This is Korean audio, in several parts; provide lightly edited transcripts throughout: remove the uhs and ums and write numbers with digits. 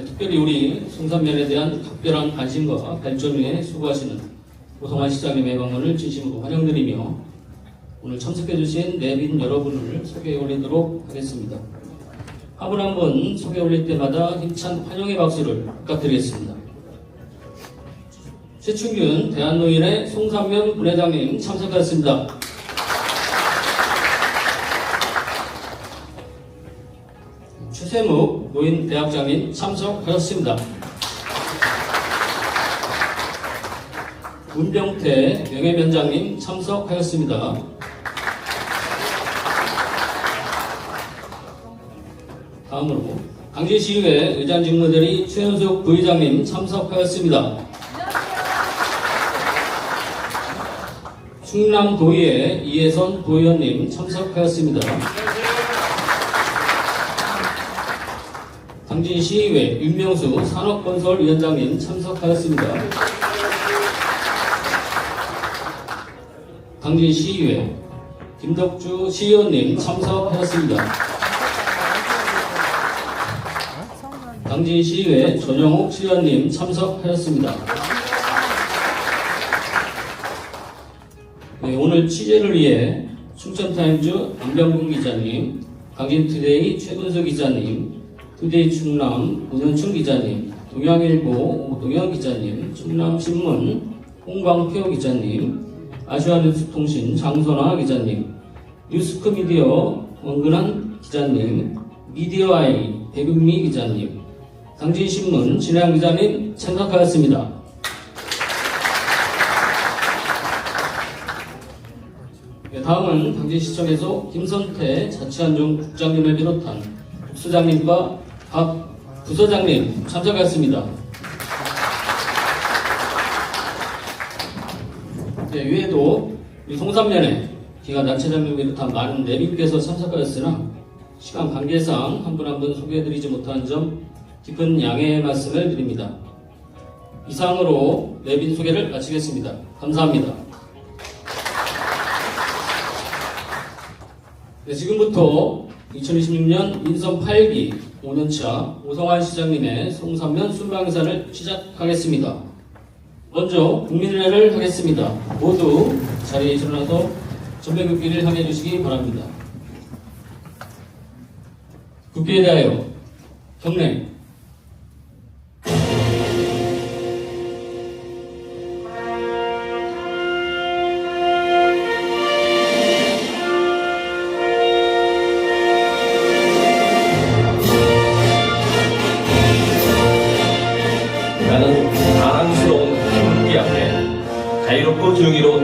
네, 특별히 우리 송산면에 대한 각별한 관심과 발전 위에 수고하시는 오성환 시장님의 방문을 진심으로 환영드리며 오늘 참석해주신 내빈 여러분을 소개해 올리도록 하겠습니다. 화분 한 번 소개해 올릴 때마다 힘찬 환영의 박수를 부탁드리겠습니다. 최춘균 대한노인의 송산면 분회장님 참석하였습니다. 최세묵 노인대학장님 참석하셨습니다. 문병태 명예위원장님 참석하였습니다. 다음으로 강진시의회 의장직무대리 최현숙 부의장님 참석하였습니다. 충남도의회 이혜선 도의원님 참석하였습니다. 당진시의회 윤명수 산업건설위원장님 참석하였습니다. 당진시의회 김덕주 시의원님 참석하였습니다. 당진시의회 전영욱 시의원님 참석하였습니다. 네, 오늘 취재를 위해 춘천타임즈 안병근 기자님, 강진투데이 최근석 기자님, 투데이 충남 문현춘 기자님, 동양일보 오동현 기자님, 충남신문 홍광표 기자님, 아시아뉴스통신 장선아 기자님, 뉴스크미디어 원근한 기자님, 미디어아이 백은미 기자님, 당진신문 진해양 기자님 참석하였습니다. 다음은 당진시청에서 김선태 자치안전 국장님을 비롯한 국수장님과 각 부서장님 참석하였습니다. 네, 이외에도 우리 송산면에 기관단체장님을 비롯한 많은 내빈께서 참석하였으나 시간 관계상 한 분 한 분 소개해드리지 못한 점 깊은 양해의 말씀을 드립니다. 이상으로 내빈 소개를 마치겠습니다. 감사합니다. 네, 지금부터 2026년 민선 8기 5년차 오성환 시장님의 송산면 순방행사를 시작하겠습니다. 먼저 국민회를 하겠습니다. 모두 자리에 일어나서 전배국기를 향해 주시기 바랍니다. 국기에 대하여 경례. 나는 자랑스러운 국기 앞에 자유롭고 정의로운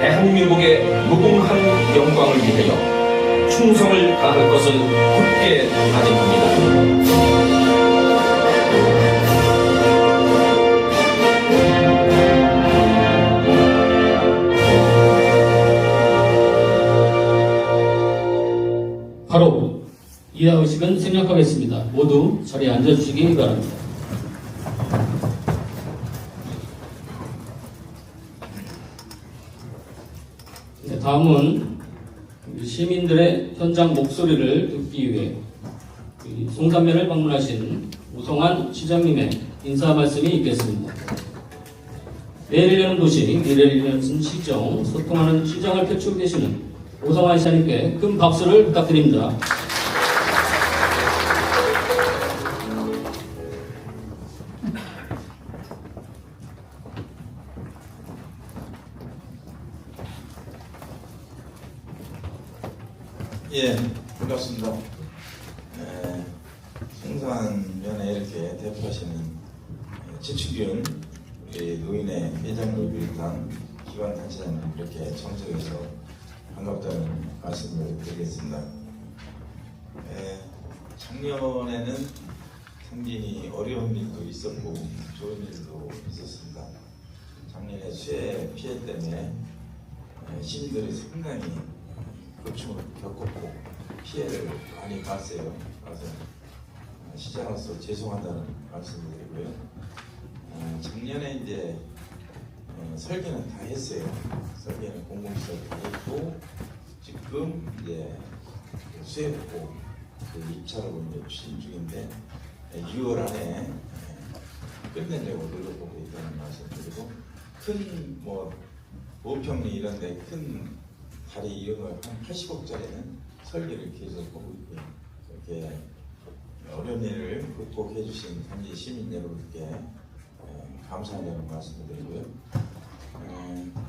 대한민국의 무궁한 영광을 위하여 충성을 다할 것을 굳게 다짐합니다. 바로 이하 의식은 생략하겠습니다. 모두 자리에 앉아주시기 바랍니다. 네, 다음은 시민들의 현장 목소리를 듣기 위해 송산면을 방문하신 오성환 시장님의 인사 말씀이 있겠습니다. 내일 여는 도시, 미래를 여는 시정, 소통하는 시장을 펼치고 계시는 오성환 시장님께 큰 박수를 부탁드립니다. 예, 반갑습니다. 송산면에 이렇게 대표하시는 최춘균 우리 노인의 회장을 비롯한 기관 단체장님 이렇게 참석해서 반갑다는 말씀을 드리겠습니다. 작년에는 상당히 어려운 일도 있었고 좋은 일도 있었습니다. 작년에 수해 피해 때문에 시민들이 상당히 고충을 겪었고 피해를 많이 봤어요. 그래서 시장으로서 죄송하다는 말씀을 드리고요. 작년에 이제 설계는 다 했어요. 설계는 공공시설 다 했고 지금 이제 수해복구 그 입찰하고 이제 추진 중인데 6월 안에 끝내려고 노력하고 있다는 말씀 드리고, 큰 뭐 5평리 이런데 큰 다리 이런 거 한 80억짜리는 설계를 계속 하고 있고요. 이렇게 어려운 일을 극복해 주신 현지 시민 여러분께 감사하다는 말씀을 드리고요.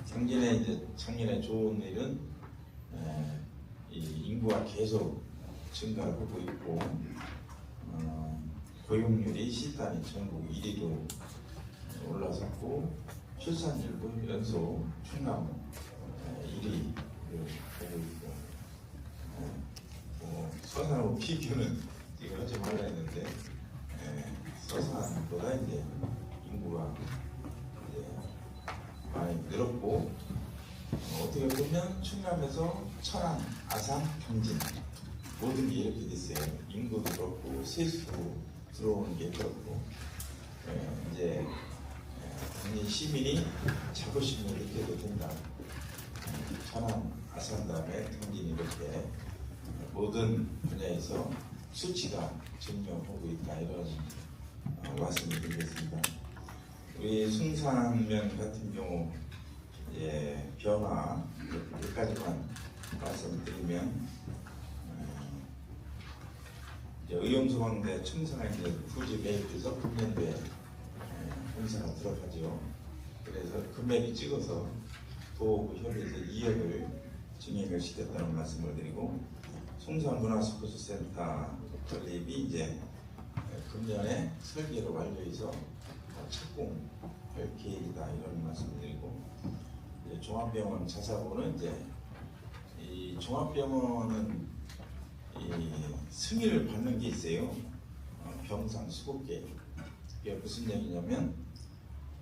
작년에 이제 작년에 좋은 일은 이 인구가 계속 증가하고 있고, 고용률이 시단위 전국 1위로 올라섰고, 출산율도 연속 충남 1위를 보고 있고, 서산하고 비교는 지금 하지 말라 했는데, 서산보다 이제 인구가 이제 많이 늘었고, 어떻게 보면 충남에서 천안, 아산, 경진 모든 게 이렇게 됐어요. 인구도 그렇고 세수도 들어오는 게 그렇고, 이제 당연히 시민이 자부심을 느껴도 된다. 천안, 아산 다음에 경진이 이렇게 모든 분야에서 수치가 증명하고 있다, 이런 말씀을 드리겠습니다. 우리 숭산면 같은 경우 이제 변화 몇 가지만 말씀드리면, 의용소방대 첨성화 이제 부지 매입돼서 금년도에 공사가 들어가죠. 그래서 금액이 찍어서 도구 협의해서 2억을 진행을 시켰다는 말씀을 드리고, 숭산문화스포츠센터 건립이 이제 금년에 설계로 완료해서 착공할 계획이다, 이런 말씀을 드리고, 종합병원 자사고는 이제 이 종합병원은 이 승인을 받는 게 있어요. 병상 수급계. 이게 무슨 얘기냐면,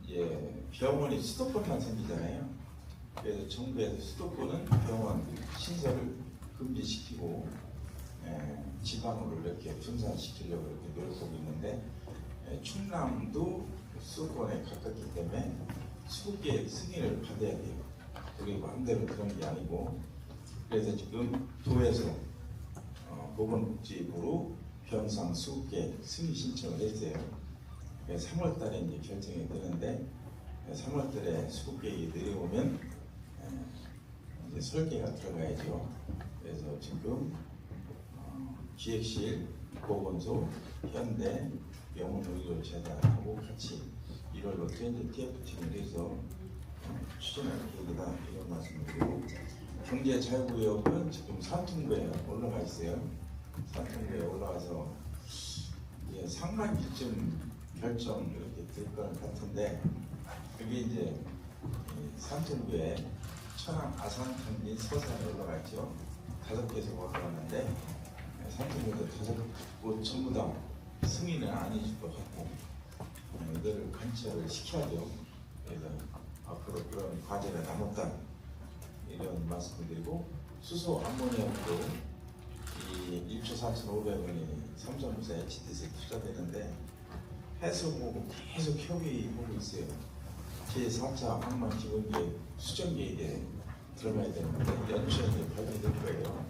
이제 병원이 수도권만 생기잖아요. 그래서 정부에서 수도권은 병원 신설을 금지시키고 지방으로 이렇게 분산시키려고 이렇게 노력하고 있는데, 충남도 수도권에 가깝기 때문에 수급계 승인을 받아야 돼요. 우리 마음대로 그런 게 아니고, 그래서 지금 도에서 보건복지부로 병상 수급계 승인 신청을 했어요. 3월 달에 이제 결정이 되는데, 3월 달에 수급계획이 내려오면 이제 설계가 들어가야죠. 그래서 지금 기획실, 보건소, 현대, 병원의료재단하고 같이 1월부터 이제 TF팀을 해서 추진할 계획이다, 이런 말씀을 드리고, 경제자유구역은 지금 산통구에 올라가 있어요. 산통구에 올라가서 이제 상반기쯤 결정 이렇게 될 것 같은데, 그게 이제 산통구에 천안, 아산, 경진, 서산에 올라가 있죠. 5개에서 올라갔는데, 산통구도 5곳 전부 다 승인은 아니실 것 같고, 이들을 관철을 시켜야죠. 그래서 앞으로 그런 과제가 남았다, 이런 말씀을 드리고, 수소 암모니아도 이 1조 4,500원이 삼성물산 HDS에 투자되는데, 해수부고 계속 협의하고 있어요. 제4차 항만기본계획 수정계획에 들어가야 되는데 연초에 이제 발표될 거예요.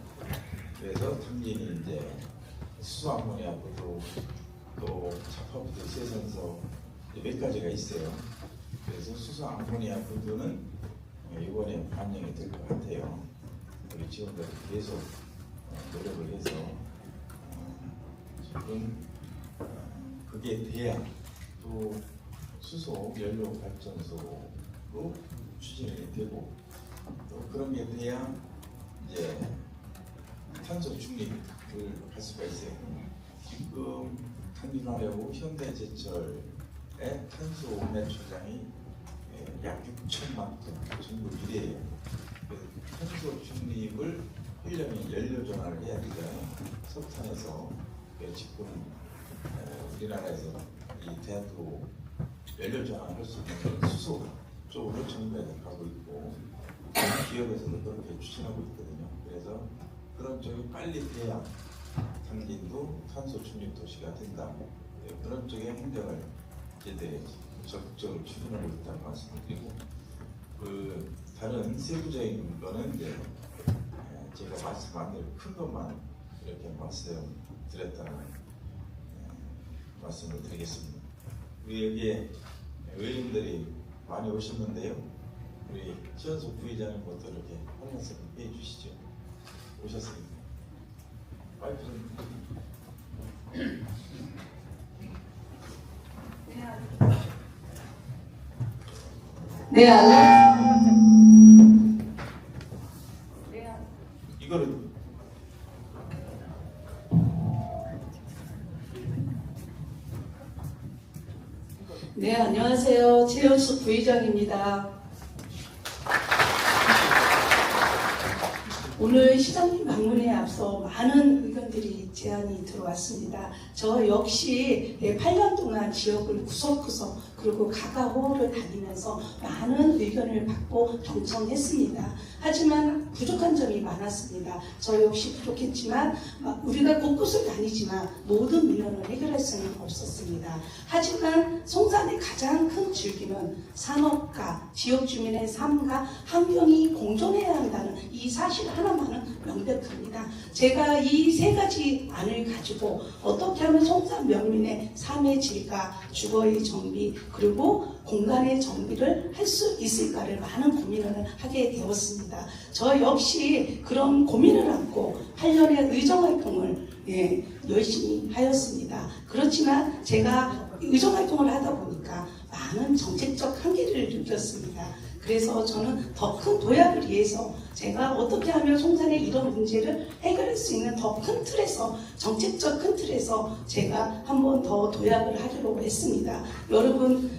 그래서 당진이 이제 수소 암모니아도 또 자파부터 세선서 몇 가지가 있어요. 그래서 수소 암모니아 부분은 이번에 반영이 될 것 같아요. 우리 지원자들 계속 노력을 해서 지금 그게 돼야 또 수소 연료 발전소로 추진이 되고, 또 그런 게 돼야 이제 탄소 중립을 할 수가 있어요. 지금 탄진화하려고 현대제철의 탄소 매출량이 약 6천만 톤, 전국 1위예요. 그래서 탄소 중립을 하려면 연료 전환을 해야 되잖아요. 석탄에서 지금 우리나라에서 이 대한민국 연료 전환할 수 있는 수소 쪽으로 정부에서 가고 있고, 기업에서도 그렇게 추진하고 있거든요. 그래서 그런 쪽이 빨리 돼야 당진도 탄소 중립 도시가 된다. 그런 쪽의 행정을 이제 적극적으로 추진하고 있다는 말씀을 드리고, 그 다른 세부적인 거는 이제 제가 말씀 안 드리고 큰 것만 이렇게 말씀드렸다는 말씀을 드리겠습니다. 우리 여기에 의원님들이 많이 오셨는데요. 우리 시원숙 부의장님부터 이렇게 한 말씀 해주시죠. 오셨습니다. 마이크 좀. 네, 안녕하세요. 이거를 네, 안녕하세요. 최현숙 부의장입니다. 오늘 시장님 방문에 앞서 많은 의견들이 제안이 들어왔습니다. 저 역시 8년 동안 지역을 구석구석 그리고 가가호를 다니면서 많은 의견을 받고 경청했습니다. 하지만 부족한 점이 많았습니다. 저 역시 부족했지만 우리가 곳곳을 다니지만 모든 민원을 해결할 수는 없었습니다. 하지만 송산의 가장 큰 줄기는 산업과 지역 주민의 삶과 환경이 공존해야 한다는 이 사실 하나만은 명백합니다. 제가 이 세 가지 안을 가지고 어떻게 하면 송산 면민의 삶의 질과 주거의 정비 그리고 공간의 정비를 할 수 있을까를 많은 고민을 하게 되었습니다. 저 역시 그런 고민을 안고 8년의 의정활동을 열심히 하였습니다. 그렇지만 제가 의정활동을 하다 보니까 많은 정책적 한계를 느꼈습니다. 그래서 저는 더 큰 도약을 위해서 제가 어떻게 하면 송산의 이런 문제를 해결할 수 있는 더 큰 틀에서 정책적 큰 틀에서 제가 한 번 더 도약을 하려고 했습니다. 여러분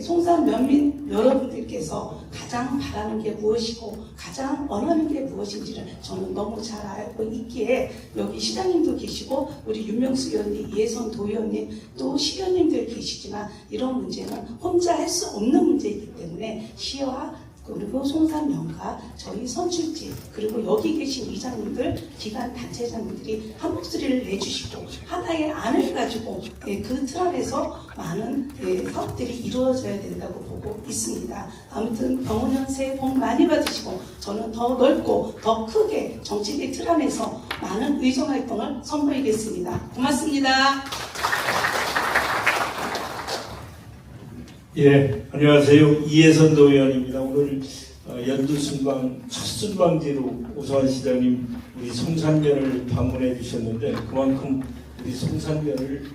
송산 면민 여러분들께서 가장 바라는 게 무엇이고 가장 원하는 게 무엇인지를 저는 너무 잘 알고 있기에 여기 시장님도 계시고 우리 윤명수 의원님, 이해선 도의원님 또 시의원님들 계시지만 이런 문제는 혼자 할 수 없는 문제이기 때문에 시와 그리고 송산면과 저희 선출직 그리고 여기 계신 이장님들 기관 단체장님들이 한 목소리를 내주시고 하나의 안을 가지고 그 틀 안에서 많은 사업들이 이루어져야 된다고 보고 있습니다. 아무튼 병원연 새해 복 많이 받으시고 저는 더 넓고 더 크게 정책의 틀 안에서 많은 의정활동을 선보이겠습니다. 고맙습니다. 예, 안녕하세요. 이해선 도의원입니다. 오늘 연두순방 첫 순방지로 오성환 시장님 우리 송산면을 방문해 주셨는데 그만큼 우리 송산면을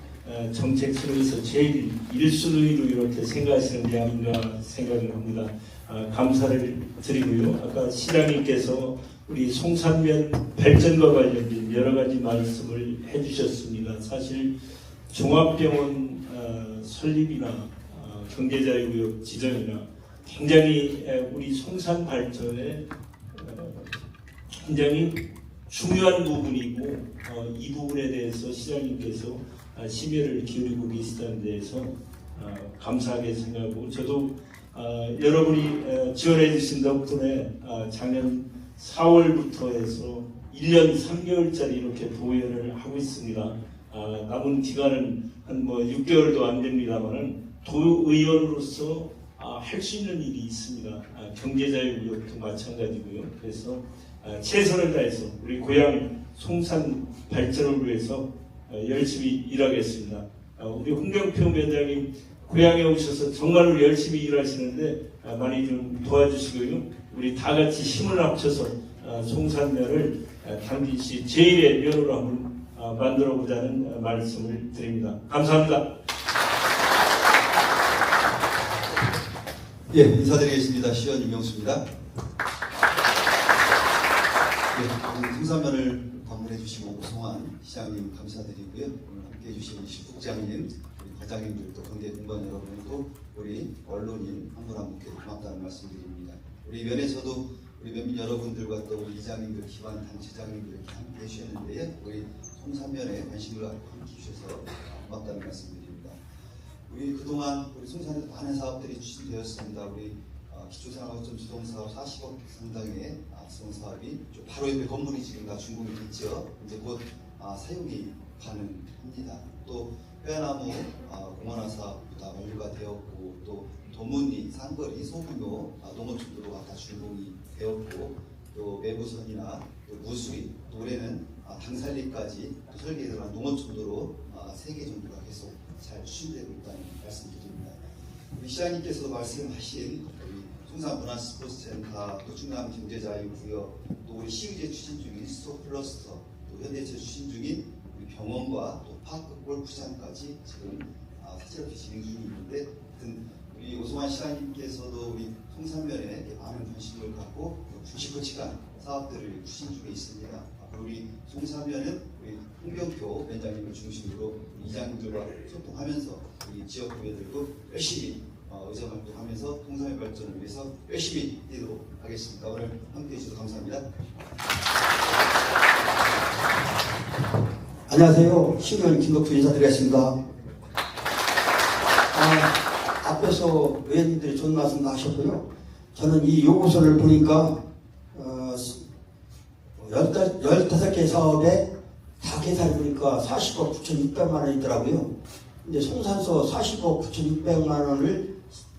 정책선에서 제일 1순위로 이렇게 생각하시는 게 아닌가 생각을 합니다. 감사를 드리고요. 아까 시장님께서 우리 송산면 발전과 관련된 여러 가지 말씀을 해주셨습니다. 사실 종합병원 설립이나 경제자유구역 지정이나 굉장히 우리 송산 발전에 굉장히 중요한 부분이고 이 부분에 대해서 시장님께서 심혈을 기울이고 계시다는 데에서 감사하게 생각하고 저도 여러분이 지원해 주신 덕분에 작년 4월부터 해서 1년 3개월짜리 이렇게 도의원을 하고 있습니다. 남은 기간은 한 6개월도 안 됩니다만은 도의원으로서 할 수 있는 일이 있습니다. 경제자유구역도 마찬가지고요. 그래서 최선을 다해서 우리 고향 송산 발전을 위해서 열심히 일하겠습니다. 우리 홍경표 위원장님 고향에 오셔서 정말로 열심히 일하시는데 많이 좀 도와주시고요. 우리 다 같이 힘을 합쳐서 송산면을 당진시 제1의 면으로 한번 만들어보자는 말씀을 드립니다. 감사합니다. 예, 인사드리겠습니다. 시의원 임명수입니다. 예, 송산면을 방문해 주시고 오성환 시장님 감사드리고요. 오늘 함께해 주신 우리 실국장님, 우리 과장님들 또 관계 공무원 여러분도 우리 언론인 한 분 한 분께 고맙다는 말씀드립니다. 우리 면에서도 우리 면민 여러분들과 또 우리 이장님들, 기관 단체장님들 이렇게 함께해 주셨는데요. 우리 송산면에 관심을 갖고 함께해 주셔서 고맙다는 말씀드립니다. 우리 그동안 우리 송산에서 많은 사업들이 추진되었습니다. 우리 기초생활거점 주동사업 40억 상당의 수동사업이 바로 옆에 건물이 지금 다 준공이 됐죠. 이제 곧 사용이 가능합니다. 또 회화나무 공원화 사업도 다 완료가 되었고 또 도문리, 상거리, 소규모 농어촌도로가 다 준공이 되었고 또 매부선이나 또 무수리, 또 올해는 당살리까지 또 설계에 들어간 농어촌도로 3개 정도가 계속 잘 추진되고 있다는 말씀드립니다. 우리 시장님께서도 말씀하신 우리 송산문화스포츠센터, 또 충남경제자유구역, 또 우리 시의제 추진 중인 스토플러스터, 또 현대차 추진 중인 우리 병원과 또 파크 골프장까지 지금 사실없이 진행 중에 있는데, 우리 오승환 시장님께서도 우리 송산면에 많은 관심을 갖고 중시거치간 사업들을 추진 중에 있습니다. 앞으로 우리 송산면은 우리 홍병표 위원장님을 중심으로 이장님들과 소통하면서 우리 지역 구매들도 열심히 의정 활동하면서 송산의 발전을 위해서 열심히 뛰도록 하겠습니다. 오늘 함께해 주셔서 감사합니다. 안녕하세요. 신경 김덕수 인사드리겠습니다. 앞에서 의원님들이 좋은 말씀 다 하셨고요. 저는 이 요구서를 보니까 15개 사업에 다 계산해 보니까 40억 9,600만 원이더라고요. 근데 송산서 40억 9,600만 원을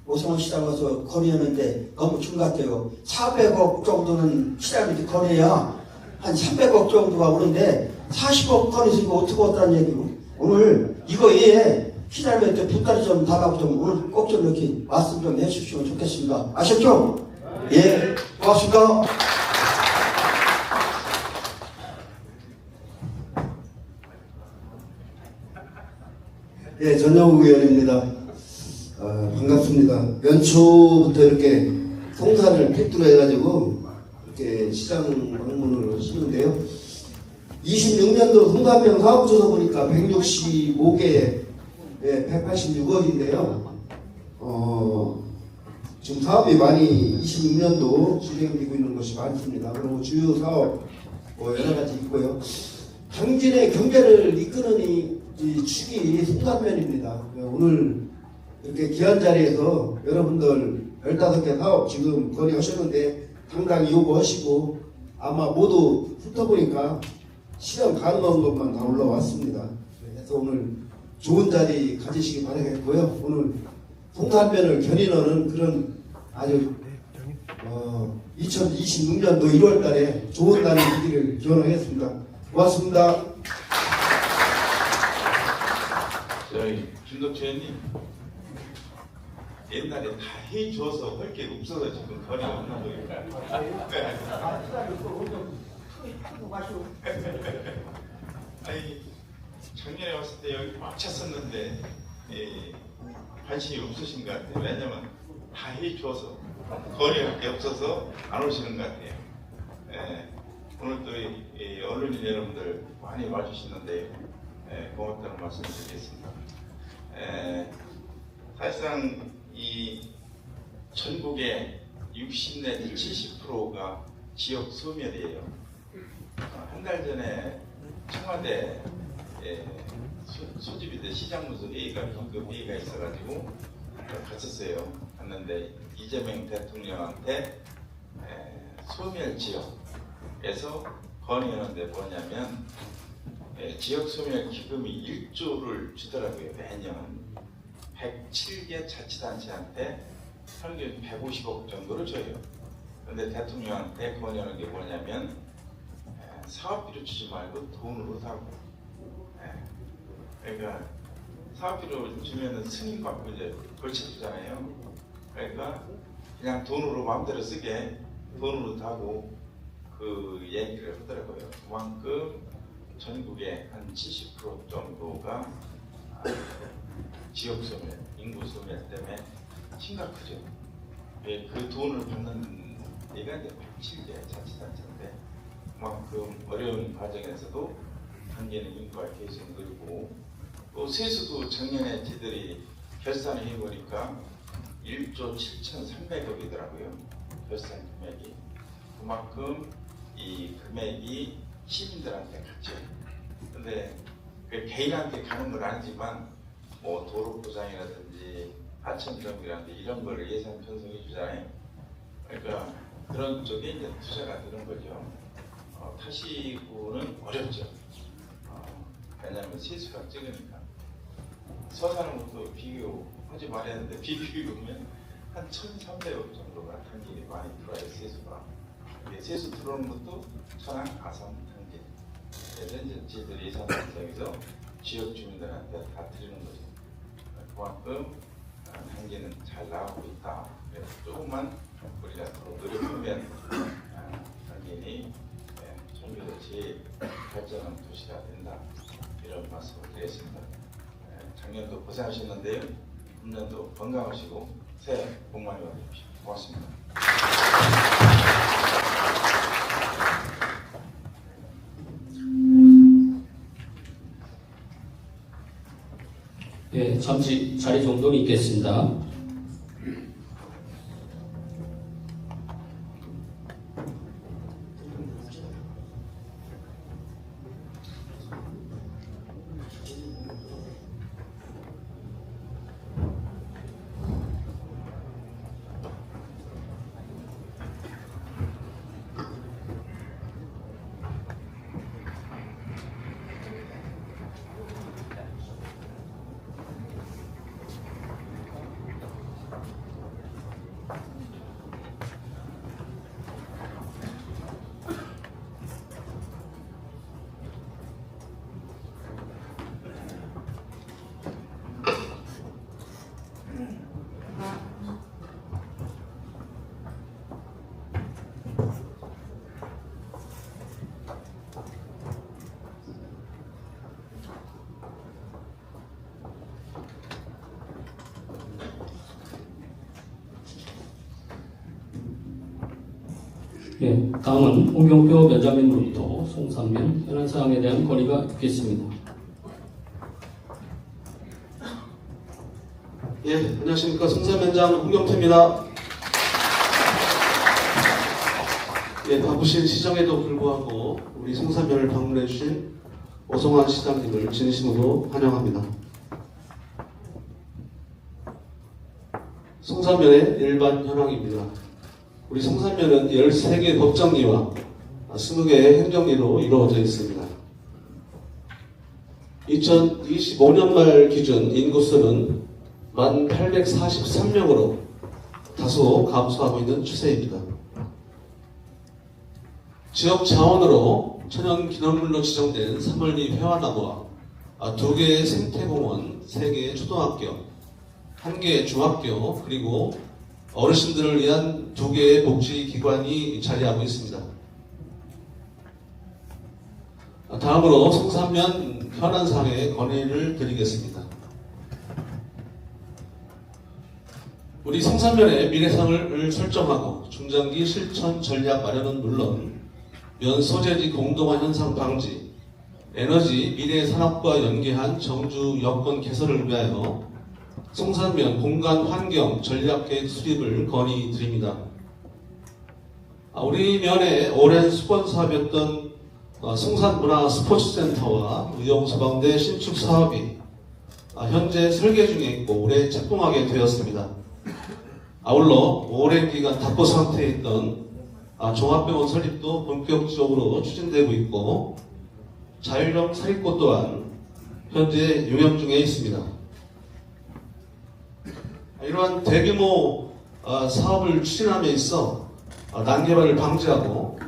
오승환 시장 가서 거래하는데 너무 준 것 같아요. 400억 정도는 시장한테 거래야 한 300억 정도가 오는데 40억 거래서 어떻게 왔다는 얘기고, 오늘 이거 외에 시장한테 붓다리 좀 달라고 좀 오늘 꼭 좀 이렇게 말씀 좀 해주시면 좋겠습니다. 아셨죠? 예, 고맙습니다. 예, 전영욱 의원입니다. 반갑습니다. 연초부터 이렇게 송산을 필두로 해가지고 이렇게 시장 방문을 하시는데요. 26년도 송산면 사업조사 보니까 165개에 186억인데요. 지금 사업이 많이 26년도 진행되고 있는 것이 많습니다. 그리고 주요 사업 여러 가지 있고요. 당진의 경제를 이끄는 이 축이 송산면입니다. 오늘 이렇게 귀한 자리에서 여러분들 15개 사업 지금 건의하셨는데 당당히 요구하시고, 아마 모두 훑어보니까 실현 가능한 것만 다 올라왔습니다. 그래서 오늘 좋은 자리 가지시기 바라겠고요. 오늘 송산면을 견인하는 그런 아주 2026년도 1월 달에 좋은 날이 되기를 기원하겠습니다. 고맙습니다. 저희 김덕주 의원님, 옛날에 다 해줘서 할 게 없어서 지금 거리가 없는 거예요. 아니, 작년에 왔을 때 여기 꽉 찼었는데 관심이 없으신 것 같아요. 왜냐면 다 해줘서 거리가 게 없어서 안 오시는 것 같아요. 오늘 또 언론인 여러분들 많이 와주시는데 고맙다는 말씀 드리겠습니다. 사실상 이 전국의 60 내지 70%가 지역 소멸이에요. 한 달 전에 청와대 소집이 시장문서 회의가 긴급 회의가 있어가지고 갔었어요. 갔는데 이재명 대통령한테 소멸 지역에서 건의하는데 뭐냐면 지역 소멸 기금이 1조를 주더라고요. 매년 107개 자치단체한테 평균 150억 정도를 줘요. 그런데 대통령한테 건의하는 게 뭐냐면 사업비로 주지 말고 돈으로 사고. 그러니까 사업비로 주면은 승인 받고 이제 걸쳐주잖아요. 그러니까 그냥 돈으로 마음대로 쓰게 돈으로 타고 그 얘기를 하더라고요. 그만큼 전국의 한 70% 정도가 지역 소멸, 인구 소멸 때문에 심각하죠. 그 돈을 받는 얘가 이제 107개 자치단체인데 그만큼 어려운 과정에서도 당기는 인구가 계속 늘고, 또 세수도 작년에 저희들이 결산을 해보니까 1조 7,300억이더라고요. 결산 금액이. 그만큼 이 금액이 시민들한테 갔죠. 근데 개인한테 가는 건 아니지만 뭐 도로 보장이라든지 하천 정비라든지 이런 걸 예산 편성해 주잖아요. 그러니까 그런 쪽에 이제 투자가 되는 거죠. 타시구는 어렵죠. 왜냐하면 세수가 적으니까. 서산은 또 비교하지 말아야 하는데 비교하면 한 1,300억 정도가 당진이 많이 들어와요. 세수가. 세수 들어오는 것도 천안, 아산, 당진. 그래서 이제 지들이 예산에서 지역 주민들한테 다 드리는 거죠. 그만큼 단계는 잘 나가고 있다. 그래서 조금만 우리가 더 노력하면 당연히 청주도시 발전한 도시가 된다. 이런 말씀을 드리겠습니다. 작년도 고생하셨는데요. 금년도 건강하시고 새해 복 많이 받으십시오. 고맙습니다. 예, 잠시 자리 정돈이 있겠습니다. 예, 다음은 홍경표 면장님으로부터 송산면 현안 사항에 대한 건의가 있겠습니다. 예, 안녕하십니까. 송산면장 홍경표입니다. 예, 바쁘신 시정에도 불구하고 우리 송산면을 방문해 주신 오성환 시장님을 진심으로 환영합니다. 송산면의 일반 현황입니다. 우리 송산면은 13개 법정리와 20개의 행정리로 이루어져 있습니다. 2025년 말 기준 인구수는 1843명으로 다소 감소하고 있는 추세입니다. 지역 자원으로 천연기념물로 지정된 삼월리 회화나무와 2개의 생태공원, 3개의 초등학교, 1개의 중학교, 그리고 어르신들을 위한 2개의 복지기관이 자리하고 있습니다. 다음으로 송산면 현안상의 건의를 드리겠습니다. 우리 송산면의 미래상을 설정하고 중장기 실천 전략 마련은 물론 면 소재지 공동화 현상 방지, 에너지 미래 산업과 연계한 정주 여건 개선을 위하여 송산면 공간 환경 전략계획 수립을 건의드립니다. 우리 면의 오랜 수건 사업이었던 송산문화 스포츠센터와 의용소방대 신축 사업이 현재 설계 중에 있고 올해 착공하게 되었습니다. 아울러 오랜 기간 답보 상태에 있던 종합병원 설립도 본격적으로 추진되고 있고 자율형 사립고 또한 현재 운영 중에 있습니다. 이러한 대규모 사업을 추진함에 있어 난개발을 방지하고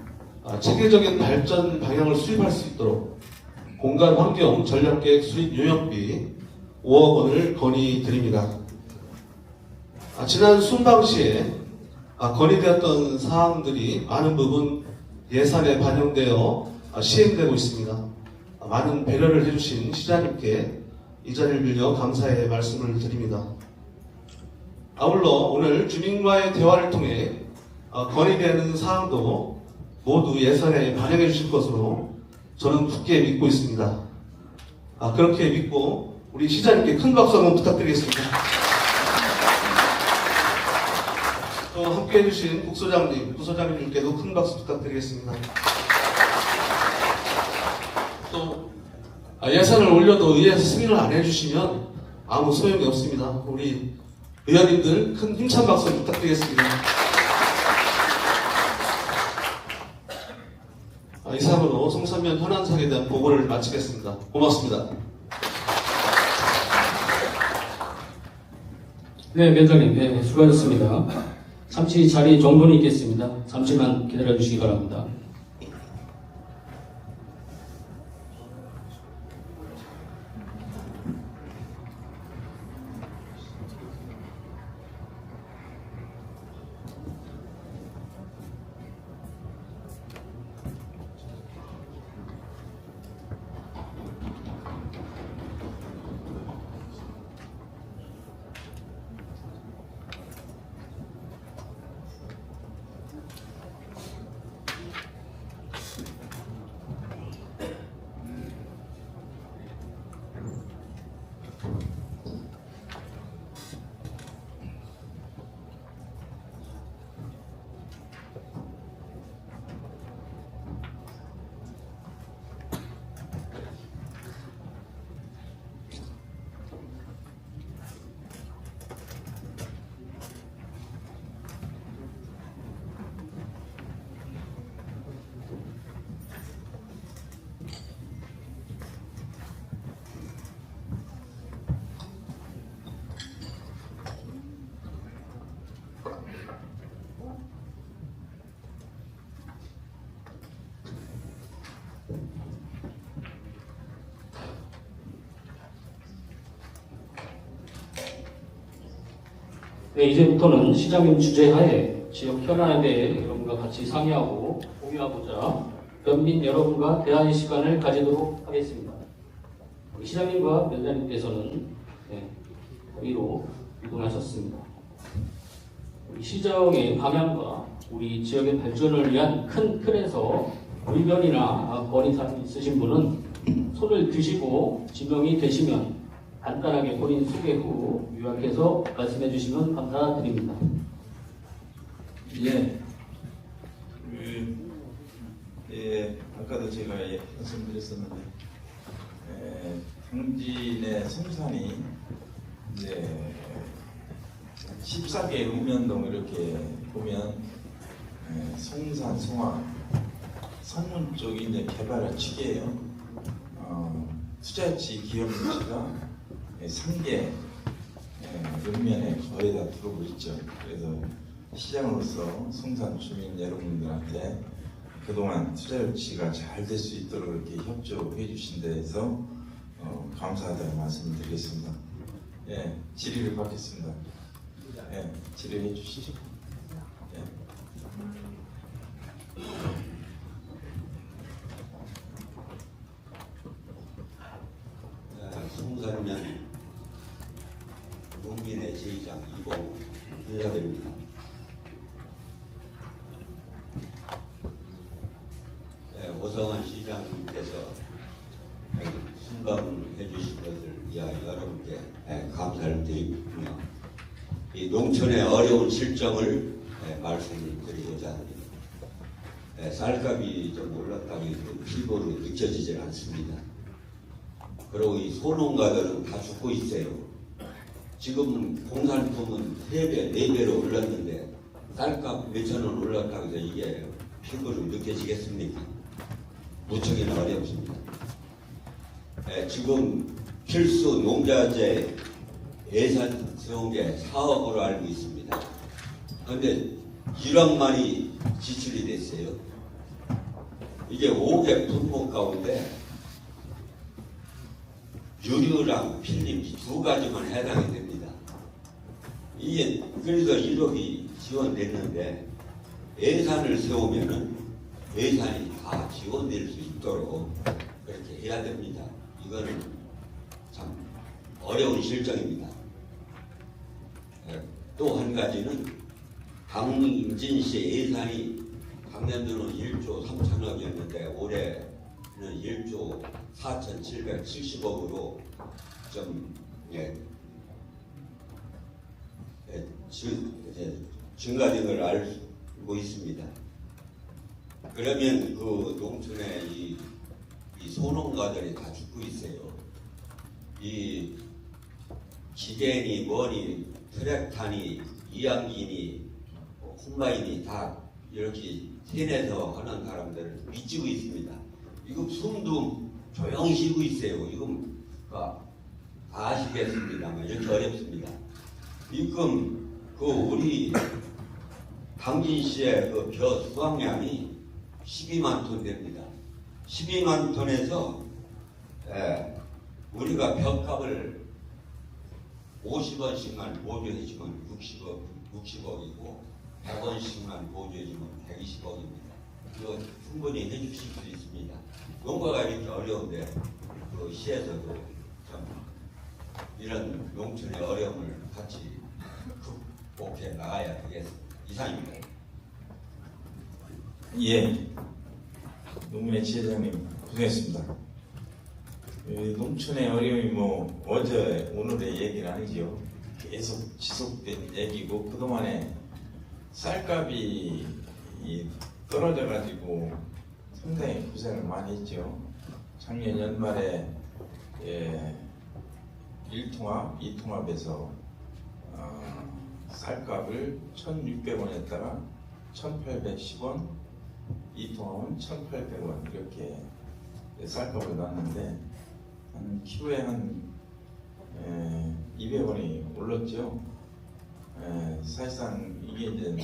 체계적인 발전 방향을 수립할 수 있도록 공간 환경 전략계획 수립 용역비 5억 원을 건의드립니다. 지난 순방 시에 건의되었던 사항들이 많은 부분 예산에 반영되어 시행되고 있습니다. 많은 배려를 해주신 시장님께 이 자리를 빌려 감사의 말씀을 드립니다. 아울러 오늘 주민과의 대화를 통해 건의되는 사항도 모두 예산에 반영해 주실 것으로 저는 굳게 믿고 있습니다. 그렇게 믿고 우리 시장님께 큰 박수 한번 부탁드리겠습니다. 또 함께해 주신 국소장님, 부소장님들께도 큰 박수 부탁드리겠습니다. 또 예산을 올려도 의회에서 승인을 안 해주시면 아무 소용이 없습니다. 우리 의원님들 큰 힘찬 박수 부탁드리겠습니다. 이상으로 송산면 현안상에 대한 보고를 마치겠습니다. 고맙습니다. 네, 면장님, 네, 수고하셨습니다. 잠시 자리 정돈이 있겠습니다. 잠시만 기다려 주시기 바랍니다. 네, 이제부터는 시장님 주재하에 지역 현안에 대해 여러분과 같이 상의하고 공유하고자 연민 여러분과 대화의 시간을 가지도록 하겠습니다. 우리 시장님과 위원장님께서는 거리로 이동하셨습니다. 우리 시정의 방향과 우리 지역의 발전을 위한 큰 틀에서 의견이나 건의사항이 있으신 분은 손을 드시고 지명이 되시면 간단하게 본인 소개 후 요약해서 말씀해 주시면 감사드립니다. 아까도 제가 말씀드렸었는데, 당진의 성산이 이제 14개 읍면동 이렇게 보면 성산, 송화, 성문 쪽이 이제 개발할 축이에요. 투자지 기업유치가 3개 읍면에 거의 다 들어오고 있죠. 그래서 시장으로서 성산 주민 여러분들한테 그동안 투자 유치가 잘 될 수 있도록 이렇게 협조해 주신 데에서 감사하다는 말씀을 드리겠습니다. 질의를 받겠습니다. 질의해 주시죠. 성산면 농민의 제2장 이봉 인사드립니다. 오성환 시장님께서 순방해 주신 것을 위하여 여러분께 감사를 드리며 이 농촌의 어려운 실정을 말씀을 드리고자 합니다. 쌀값이 좀 올랐다고 해서 피부로 느껴지질 않습니다. 그리고 이 소농가들은 다 죽고 있어요. 지금 공산품은 3배, 4배로 올랐는데 쌀값 몇천 원 올랐다고 해서 이게 피부로 느껴지겠습니까? 무척이나 어렵습니다. 지금 필수 농자재 예산 세운 게 4억으로 알고 있습니다. 그런데 1억만이 지출이 됐어요. 이게 5개 품목 가운데 유류랑 필름 두 가지만 해당이 됩니다. 이게 그래서 1억이 지원됐는데 예산을 세우면은 예산이 다 지원될 수 있도록 그렇게 해야 됩니다. 이거는 참 어려운 실정입니다. 또 한 가지는 당진시 예산이 작년도는 1조 3천억이었는데 올해는 1조 4,770억으로 좀 증가된 걸 알고 있습니다. 그러면 그 농촌에 이 소농가들이 다 죽고 있어요. 이 기계니 뭐니 트랙타니 이양기니 콤바인이 다 이렇게 세내서 하는 사람들을 미치고 있습니다. 이거 숨도 조용히 쉬고 있어요. 이건 다 아시겠습니다만 이렇게 어렵습니다. 지금 그 우리 당진시의 그 벼 수확량이 12만 톤 됩니다. 12만 톤에서 우리가 벼값을 50원씩만 보조해주면 60억이고 100원씩만 보조해주면 120억입니다. 이거 충분히 해주실 수 있습니다. 농가가 이렇게 어려운데 그 시에서도 좀 이런 농촌의 어려움을 같이 극복해 나가야 되겠습니다. 이상입니다. 농민의 지회장님 고생했습니다. 농촌의 어려움이 뭐 어제 오늘의 얘기는 아니죠. 계속 지속된 얘기고 그동안에 쌀값이 떨어져 가지고 상당히 고생을 많이 했죠. 작년 연말에 1통합, 2통합에서 쌀값을 1,600원에다가 1,810원, 2통합은 1,800원 이렇게 쌀값을 놨는데 한 키로에 한 200원이 올랐죠. 사실상 이게 이제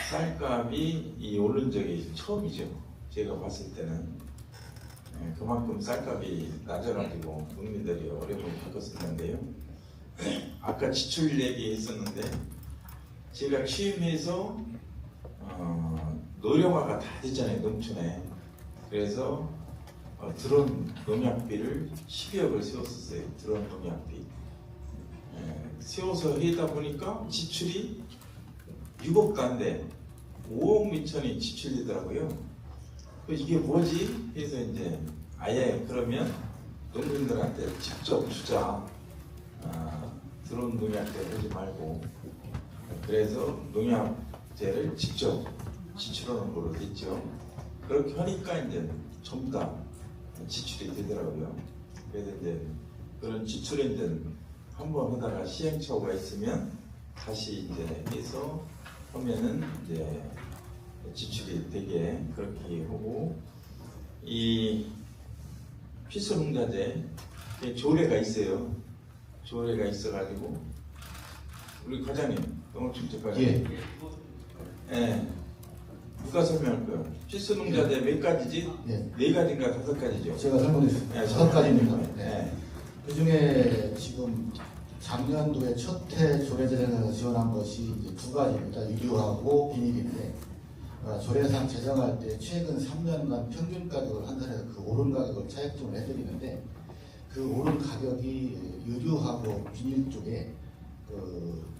쌀값이 오른 적이 처음이죠. 제가 봤을 때는 그만큼 쌀값이 낮아가지고 국민들이 어려움을 겪었었는데요. 아까 지출 얘기했었는데 제가 취임해서 노령화가 다 됐잖아요, 농촌에. 그래서 드론 농약비를 10억을 세웠었어요. 드론 농약비. 세워서 하다 보니까 지출이 6억도 안 돼. 5억 미천이 지출되더라고요. 이게 뭐지? 해서 이제 아예 그러면 농민들한테 직접 주자. 드론 농약제 하지 말고. 그래서 농약제를 직접 지출하는 걸로 됐죠. 그렇게 하니까 이제 전부 다 지출이 되더라고요. 그래서 이제 그런 지출에 이제 한번 하다가 시행착오가 있으면 다시 이제 해서 하면은 이제 지출이 되게 그렇게 하고, 이 필수농자재 조례가 있어요. 조례가 있어가지고 우리 과장님, 농업충적 과장님. 예. 누가 설명할 거예요? 필수농자재 몇 가지지? 네 가지인가 5가지죠? 제가 설명드리겠습니다. 네, 5가지입니다. 네. 그 중에 지금 작년도에 첫해 조례재정에서 지원한 것이 이제 2가지입니다. 유료하고 비닐인데, 조례상 제정할 때 최근 3년간 평균 가격을 환산해서 그 오른 가격을 차액적으로 해드리는데, 그 오른 가격이 유료하고 비닐 쪽에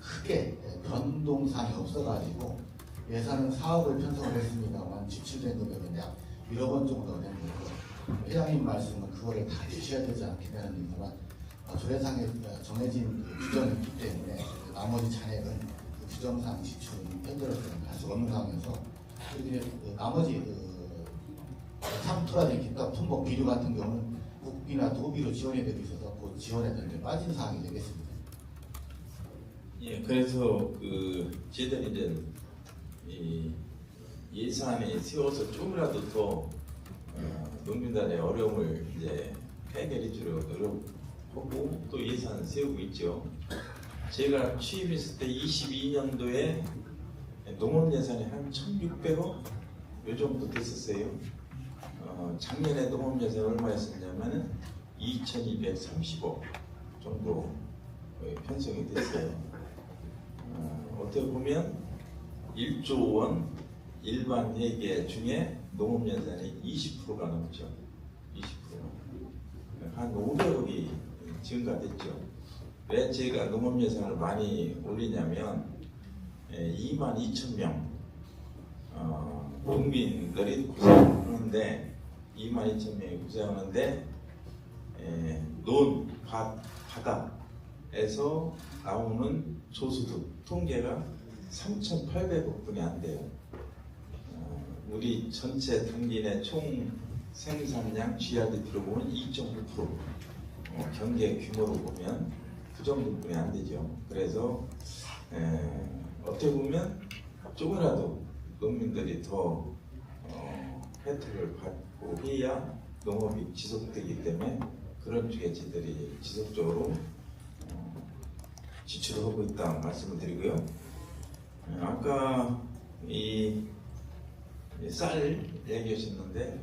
크게 변동사항이 없어가지고 예산은 4억을 편성을 했습니다만 지출된 금액은 약 1억 원 정도 됩니다. 회장님 말씀은 그거를 다 주셔야 되지 않겠냐는 이유만 조례상에 정해진 규정이 있기 때문에 나머지 잔액은 그 규정상 지출은 편제를 할 수 없는 상황에서 나머지 삼투라든지 기타 품목 비료 같은 경우는 국비나 도비로 지원이 되고 있어서 그 지원에 되는데 빠진 사항이 되겠습니다. 예, 그래서 저희들이 이제 이 예산에 세워서 조금이라도 더 농민단의 어려움을 이제 해결해 주려고 노력하고 또 예산을 세우고 있죠. 제가 취임했을 때 22년도에 농업 예산이 한 1,600억 요 정도 됐었어요. 작년에 농업 예산이 얼마였었냐면은 2,230억 정도 편성이 됐어요. 어떻게 보면 1조 원 일반 회계 중에 농업 예산이 20%가 넘죠. 20%. 한 500억이 증가됐죠. 왜 제가 농업 예산을 많이 올리냐면 22,000명 농민들이 고생하는데 22,000명이 고생하는데 바다에서 나오는 조수득 통계가 3,800억 분이 안 돼요. 우리 전체 당진의 총 생산량 GRD 들어보면 2.9%. 경제 규모로 보면 그 정도뿐이 안 되죠. 그래서 어떻게 보면 조금이라도 농민들이 더 혜택을 받고 해야 농업이 지속되기 때문에 그런 쪽에 저희들이 지속적으로 지출을 하고 있다 말씀을 드리고요. 아까 이 쌀 얘기하셨는데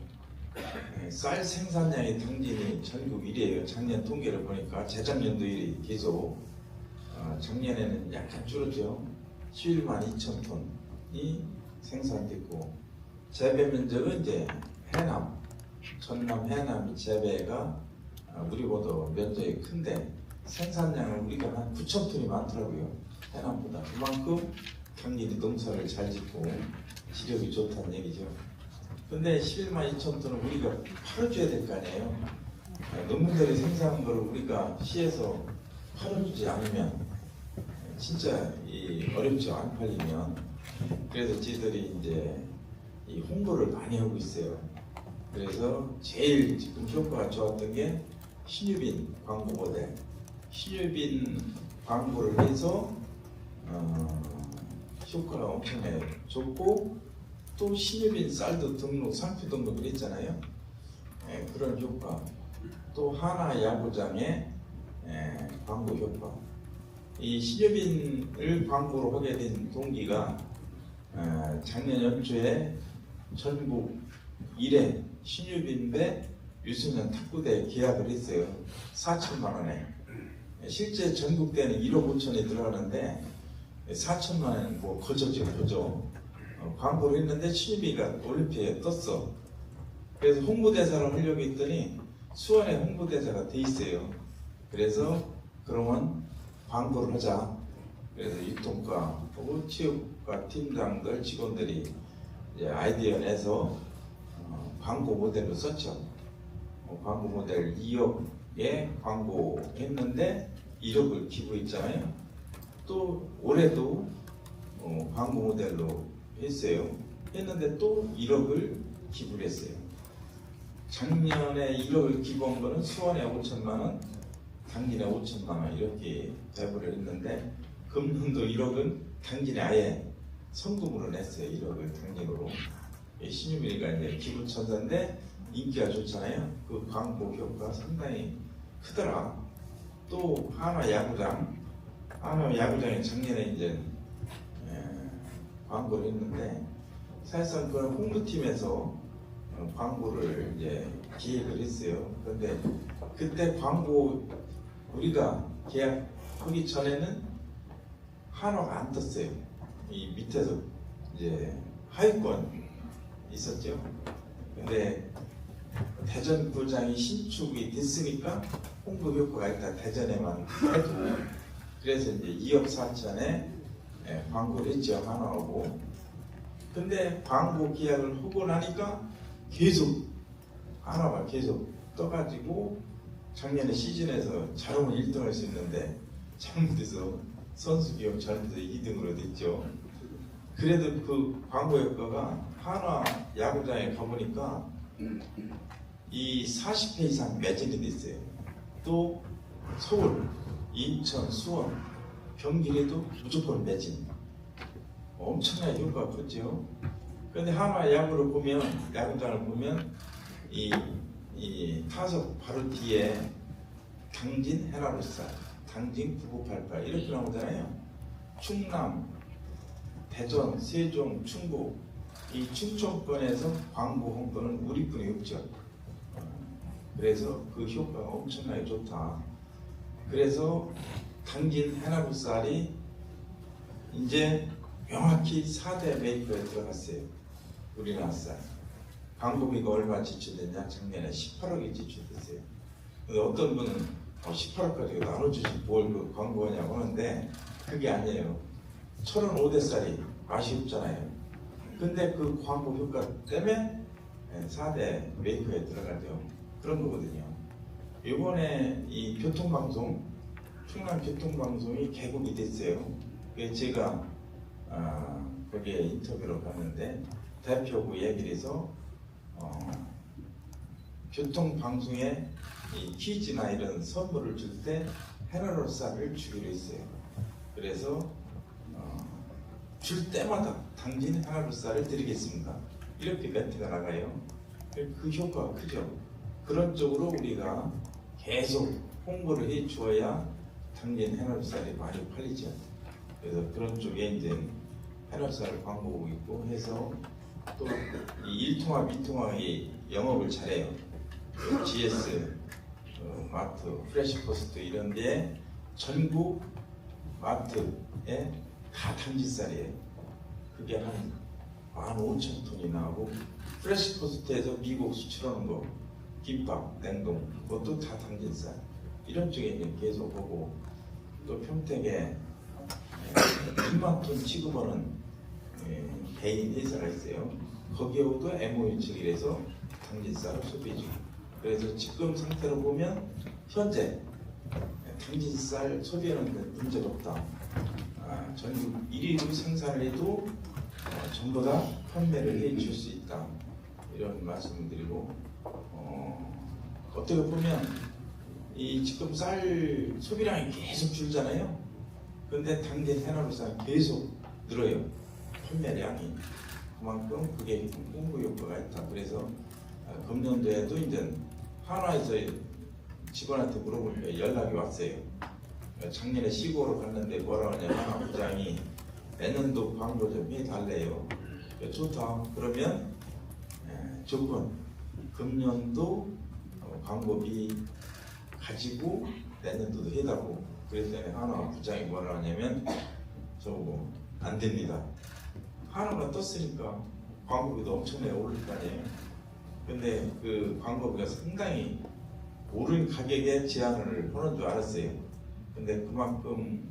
쌀 생산량이 당진이 전국 1위에요. 작년 통계를 보니까 재작년도 1위 계속. 작년에는 약간 줄었죠. 11만 2천 톤이 생산됐고 재배 면적은 이제 해남, 전남 해남 재배가 우리보다 면적이 큰데 생산량은 우리가 한 9천 톤이 많더라고요. 해남보다. 그만큼 당진이 농사를 잘 짓고 지력이 좋다는 얘기죠. 근데 11만 2천 톤은 우리가 팔아줘야 될 거 아니에요. 농민들이 생산한 걸 우리가 시에서 팔아주지 않으면 진짜 어렵죠. 안 팔리면. 그래서 저희들이 이제 이 홍보를 많이 하고 있어요. 그래서 제일 지금 효과가 좋았던 게 신유빈 광고 모델. 신유빈 광고를 해서 효과가 엄청나게 좋고 또 신유빈 쌀도 등록, 상표 등록을 했잖아요. 그런 효과. 또 하나 야구장의 광고 효과. 이 신유빈을 광고로 하게 된 동기가 작년 연초에 전국 1회 신유빈 대 유소년 탁구대 계약을 했어요. 4천만 원에. 실제 전국대는 1억 5천이 들어가는데 4천만 원 뭐 거저죠 거저. 광고를 했는데 신입이가 올림피아에 떴어. 그래서 홍보대사를 하려고 했더니 수원에 홍보대사가 돼 있어요. 그래서 그러면 광고를 하자. 그래서 유통과하고 체육과 팀장들 직원들이 이제 아이디어 내서 광고 모델로 썼죠. 광고 모델 2억에 광고 했는데 1억을 기부했잖아요. 또 올해도 광고 모델로 했어요. 했는데 또 1억을 기부를 했어요. 작년에 1억을 기부한 거는 수원에 5천만 원, 당진에 5천만 원 이렇게 배부를 했는데 금년도 1억은 당진에 아예 성금으로 냈어요. 1억을 당진으로. 신유미가 이제 기부천사인데 인기가 좋잖아요. 그 광고 효과가 상당히 크더라. 또 하나 야구장에 작년에 이제 광고를 했는데 사실상 그 홍보팀에서 광고를 이제 기획을 했어요. 그런데 그때 광고 우리가 계약하기 전에는 한화가 안 떴어요. 이 밑에서 이제 하위권 있었죠. 근데 대전 구장이 신축이 됐으니까 홍보 효과가 있다. 대전에만 해도 그래서 이제 2억 4천에 광고를 했죠. 한화하고. 근데 광고 계약을 하고 나니까 계속 한화가 계속 떠가지고 작년에 시즌에서 잘하면 1등 할 수 있는데 잘못해서 선수 기업 잘못해서 2등으로 됐죠. 그래도 그 광고 효과가 한화 야구장에 가보니까 이 40회 이상 매진이 됐어요. 또 서울, 인천, 수원, 경기에도 무조건 매진. 엄청나게 효과가 컸죠. 그런데 한화 야구를 보면, 야구장을 보면 이 타석 바로 뒤에 당진 헤라루사, 당진 9988 이렇게 나오잖아요. 충남, 대전, 세종, 충북 이 충청권에서 광고 홍보는 우리뿐이 없죠. 그래서 그 효과가 엄청나게 좋다. 그래서 당진 헤라루살이 이제 명확히 4대 메이커에 들어갔어요. 우리나라 쌀. 광고비가 얼마 지출됐냐? 작년에 18억이 지출됐어요. 근데 어떤 분은 18억까지 나눠주지 뭘 그 광고하냐고 하는데 그게 아니에요. 1,005대 아쉽잖아요. 근데 그 광고 효과 때문에 4대 메이커에 들어가죠. 그런 거거든요. 이번에 이 교통방송, 충남 교통방송이 개국이 됐어요. 그래서 제가 거기에 인터뷰를 갔는데 대표부 얘기를 해서 교통방송에 이 퀴즈나 이런 선물을 줄 때 헤라루사를 주기로 했어요. 그래서 줄 때마다 당진 헤라루사를 드리겠습니다. 이렇게 멘트가 나가요. 그 효과가 크죠. 그런 쪽으로 우리가 계속 홍보를 해 주어야 당진 헤라루사를 많이 팔리죠. 그래서 그런 쪽에 이제 헤라루사를 광고하고 있고 해서 또 이 일통합, 이통합이 영업을 잘해요. GS, 마트, 프레시포스트 이런 데 전국 마트에 다 당진쌀이에요. 그게 한 15,000톤이 나오고 프레시포스트에서 미국 수출하는 거 김밥, 냉동 그것도 다 당진쌀. 이런 쪽에 이제 계속 보고 또 평택에 2만 톤 취급하는 개인 회사가 있어요. 거기하고도 MOU 체결해서 당진쌀을 소비해주고. 그래서 지금 상태로 보면 현재 당진쌀 소비하는 데 문제가 없다. 전국 1위로 생산을 해도 전부 다 판매를 해 줄 수 있다. 이런 말씀을 드리고 어떻게 보면 이 지금 쌀 소비량이 계속 줄잖아요. 그런데 당진 헤라루사 계속 늘어요. 판매량이. 그만큼 그게 홍보 효과가 있다. 그래서 금년도에도 이제 한화에서 직원한테 물어보니까 연락이 왔어요. 작년에 시고로 갔는데 뭐라고 하냐면 한화 부장이 내년도 광고 좀 해달래요. 좋다. 그러면 조건 금년도 광고비 가지고 내년도도 해달라고. 그래서 한화 부장이 뭐라고 하냐면 저거 안 됩니다. 한우가 떴으니까 광고비도 엄청나게 오를 거 아니에요. 근데 그 광고비가 상당히 오른 가격에 제한을 하는 줄 알았어요. 근데 그만큼은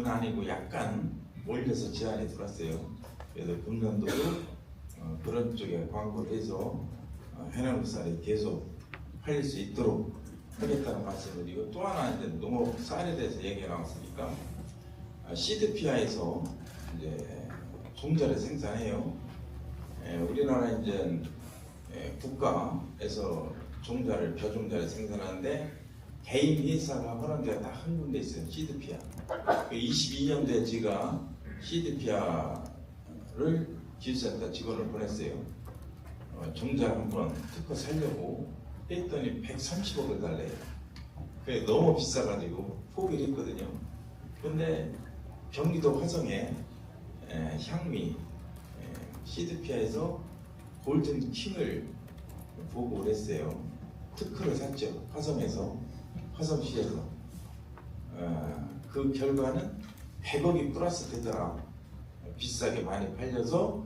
아니고 약간 올려서 제한이 들어왔어요. 그래서 금년도도 그런 쪽에 광고를 해서 해남쌀이 계속 팔릴 수 있도록 하겠다는 말씀을 드리고, 또 하나 이제 농업 쌀에 대해서 얘기가 나왔으니까 시드피아에서 이제 종자를 생산해요. 우리나라 이제 국가에서 종자를 벼종자를 생산하는데 개인 회사가 하는 데가 다 한 군데 있어요. 시드피아. 22년도에 제가 시드피아를 기술센터 직원을 보냈어요. 종자를 한번 특허 살려고 했더니 130억을 달래요. 그게 너무 비싸가지고 포기를 했거든요. 근데 경기도 화성에 향미 시드피아에서 골든킹을 보고를 했어요. 특허를 샀죠. 화성에서, 화성시에서. 그 결과는 100억이 플러스 되더라. 비싸게 많이 팔려서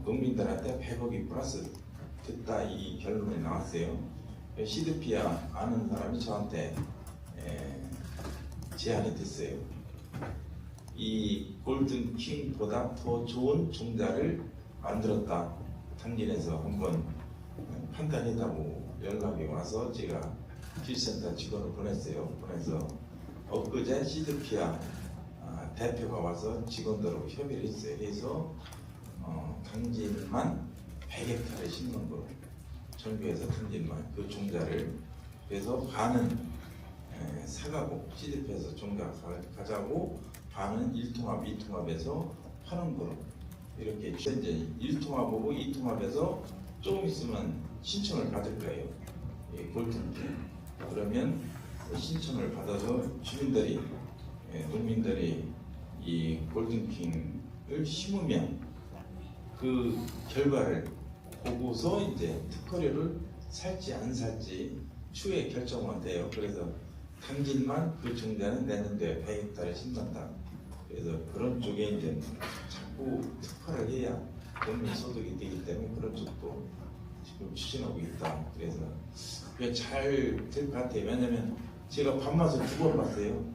농민들한테 100억이 플러스 됐다, 이 결론이 나왔어요. 시드피아 아는 사람이 저한테 제안이 됐어요. 이 골든킹보다 더 좋은 종자를 만들었다. 당진에서 한번 판단했다고 연락이 와서 제가 기술센터 직원을 보냈어요. 보내서 엊그제 시드피아 대표가 와서 직원들하고 협의를 했어요. 그래서 당진만 100헥타를 심는 거로, 전국에서 당진만 그 종자를, 그래서 반은 사가고 시드피아에서 종자 가자고, 반은 1통합, 2통합에서 파는 거로 이렇게 이제 1통합하고 2통합에서 조금 있으면 신청을 받을 거예요. 골든킹. 그러면 신청을 받아서 주민들이, 농민들이 이 골든킹을 심으면 그 결과를 보고서 이제 특허료를 살지 안 살지 추후에 결정만 돼요. 그래서 당진만 그 종자는 내년도에 100헥타를 심는다. 그래서 그런 쪽에 이제 자꾸 특허를 해야 농민 소득이 되기 때문에 그런 쪽도 지금 추진하고 있다. 그래서 그게 잘 될 것 같아요. 왜냐면 제가 밥맛을 2번 봤어요.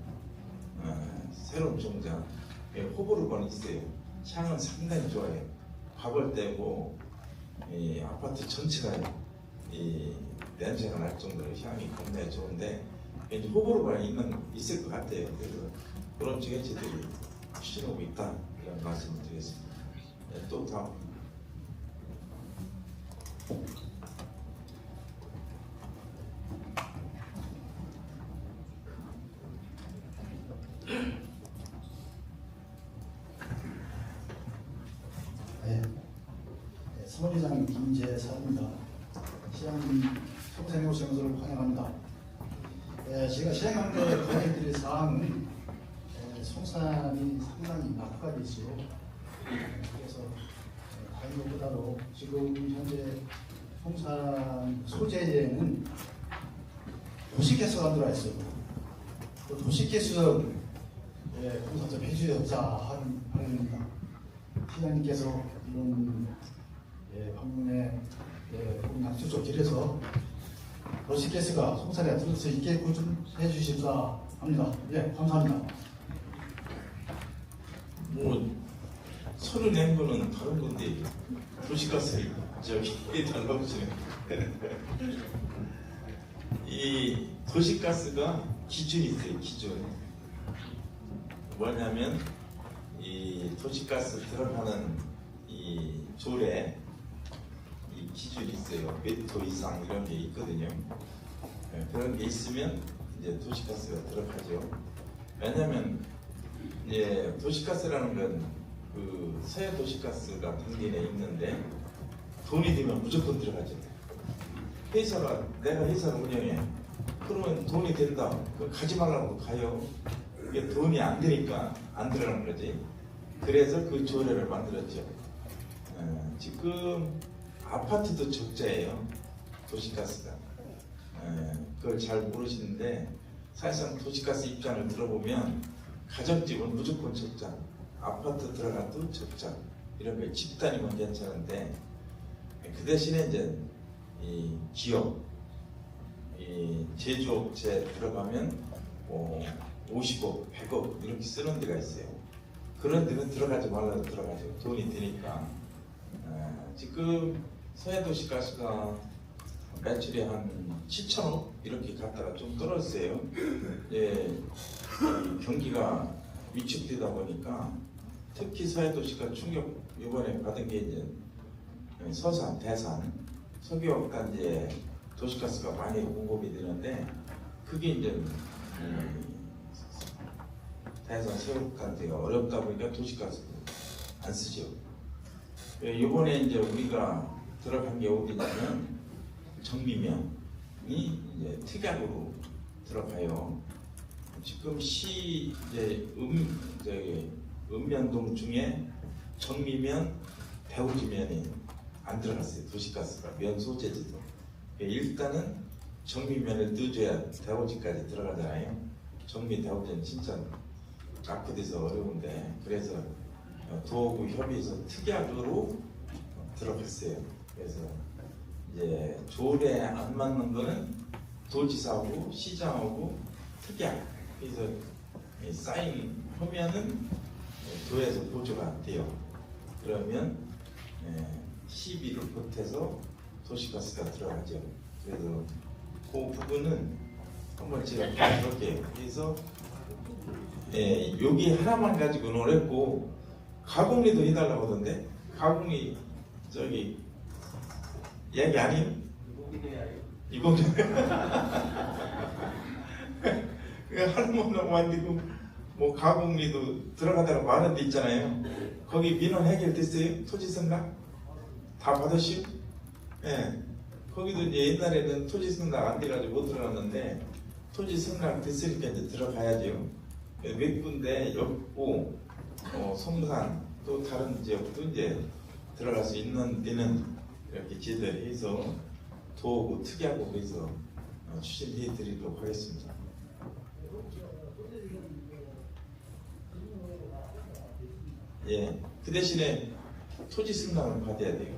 새로운 종자. 호불호가 있어요. 향은 상당히 좋아요. 밥을 떼고 이 아파트 전체가 이 냄새가 날 정도로 향이 굉장히 좋은데 이제 호불호가 있을 것 같아요. 그래서 그런 쪽에 저희들이 추진하고 있다, 이런 말씀을 드리겠습니다. 또 다음. 서울시장 김재사입니다. 시장님 송산에 오신 것을 환영합니다. 제가 시행할 때 거래드릴 사항은 송산이 상당히 낙후가 있어요. 그래서 다른 것보다도 지금 현재 송산 소재에는 도시개수가 들어와 있어요. 그 도시개수 공사 좀 해주자 하는 바람입니다. 시장님께서 이런 방문에 약속 좀 드려서 도시가스가 송산에 들을 수 있게 좀 해주실까 합니다. 감사합니다. 서로 낸 거는 다른 건데 도시가스를 저기 달라붙이네. 이 도시가스가 기준이 있어요. 기준. 뭐냐면 이 도시가스 들어가는 이 조례 이 기준이 있어요. 몇 도 이상 이런 게 있거든요. 그런 게 있으면 이제 도시가스가 들어가죠. 왜냐면 이제 도시가스라는 건 그 서해 도시가스가 당진에 있는데 돈이 되면 무조건 들어가죠. 내가 회사를 운영해. 그러면 돈이 된다. 가지 말라고 가요. 이게 돈이 안 되니까 안 들어가는 거지. 그래서 그 조례를 만들었죠. 지금 아파트도 적자예요. 도시가스가. 그걸 잘 모르시는데 사실상 도시가스 입장을 들어보면 가정집은 무조건 적자. 아파트 들어가도 적자 이런 거 집단이면 괜찮은데 그 대신에 이제 이 기업, 이 제조업체 들어가면 50억, 100억 이렇게 쓰는 데가 있어요. 그런 데는 들어가지 말라고 들어가죠. 돈이 드니까. 지금 서해도시가스가 매출이 한 7천억 이렇게 갔다가 좀 떨어졌어요. 예, 경기가 위축되다 보니까 특히 서해도시가 충격 이번에 받은 게 이제 서산, 대산, 석유화학 단지에 도시가스가 많이 공급이 되는데 그게 이제 대산 석유화학 단지가 어렵다 보니까 도시가스 안 쓰죠. 이번에 이제 우리가 들어간 게 어디냐면 정미면이 이제 특약으로 들어가요. 지금 시 이제 읍면동 중에 정미면, 배우지면이 안 들어갔어요. 도시가스가 면 소재지도. 일단은 정미면을 넣어줘야 대우지까지 들어가잖아요. 정미 대우지는 진짜 낙후돼서 어려운데 그래서 도하고 협의해서 특약으로 들어갔어요. 그래서 이제 조례에 안 맞는 거는 도지사하고 시장하고 특약 그래서 사인하면은 도에서 보조가 돼요. 그러면 시비를 보태서 도시가스가 들어가죠. 그래서 그 부분은 한번 제가 볼게요. 그래서 여기 하나만 가지고는 어렵고 가공리도 해달라고 하던데 가공리 저기 얘기 아니에요? 이거 하나만 만들고 뭐 가공리도 들어가다가 많은 데 있잖아요. 거기 민원 해결됐어요? 토지 승낙? 다 받으시오? 예. 거기도 이제 옛날에는 토지 승낙 안 돼가지고 못 들어갔는데 토지 승낙 됐으니까 이제 들어가야죠. 몇 군데 엽고 성산 또 다른 지역도 이제 들어갈 수 있는 데는 이렇게 제대로 해서 도하고 특이하고 그래서 추진해 드리도록 하겠습니다. 예, 그 대신에 토지 승낙을 받아야 돼요.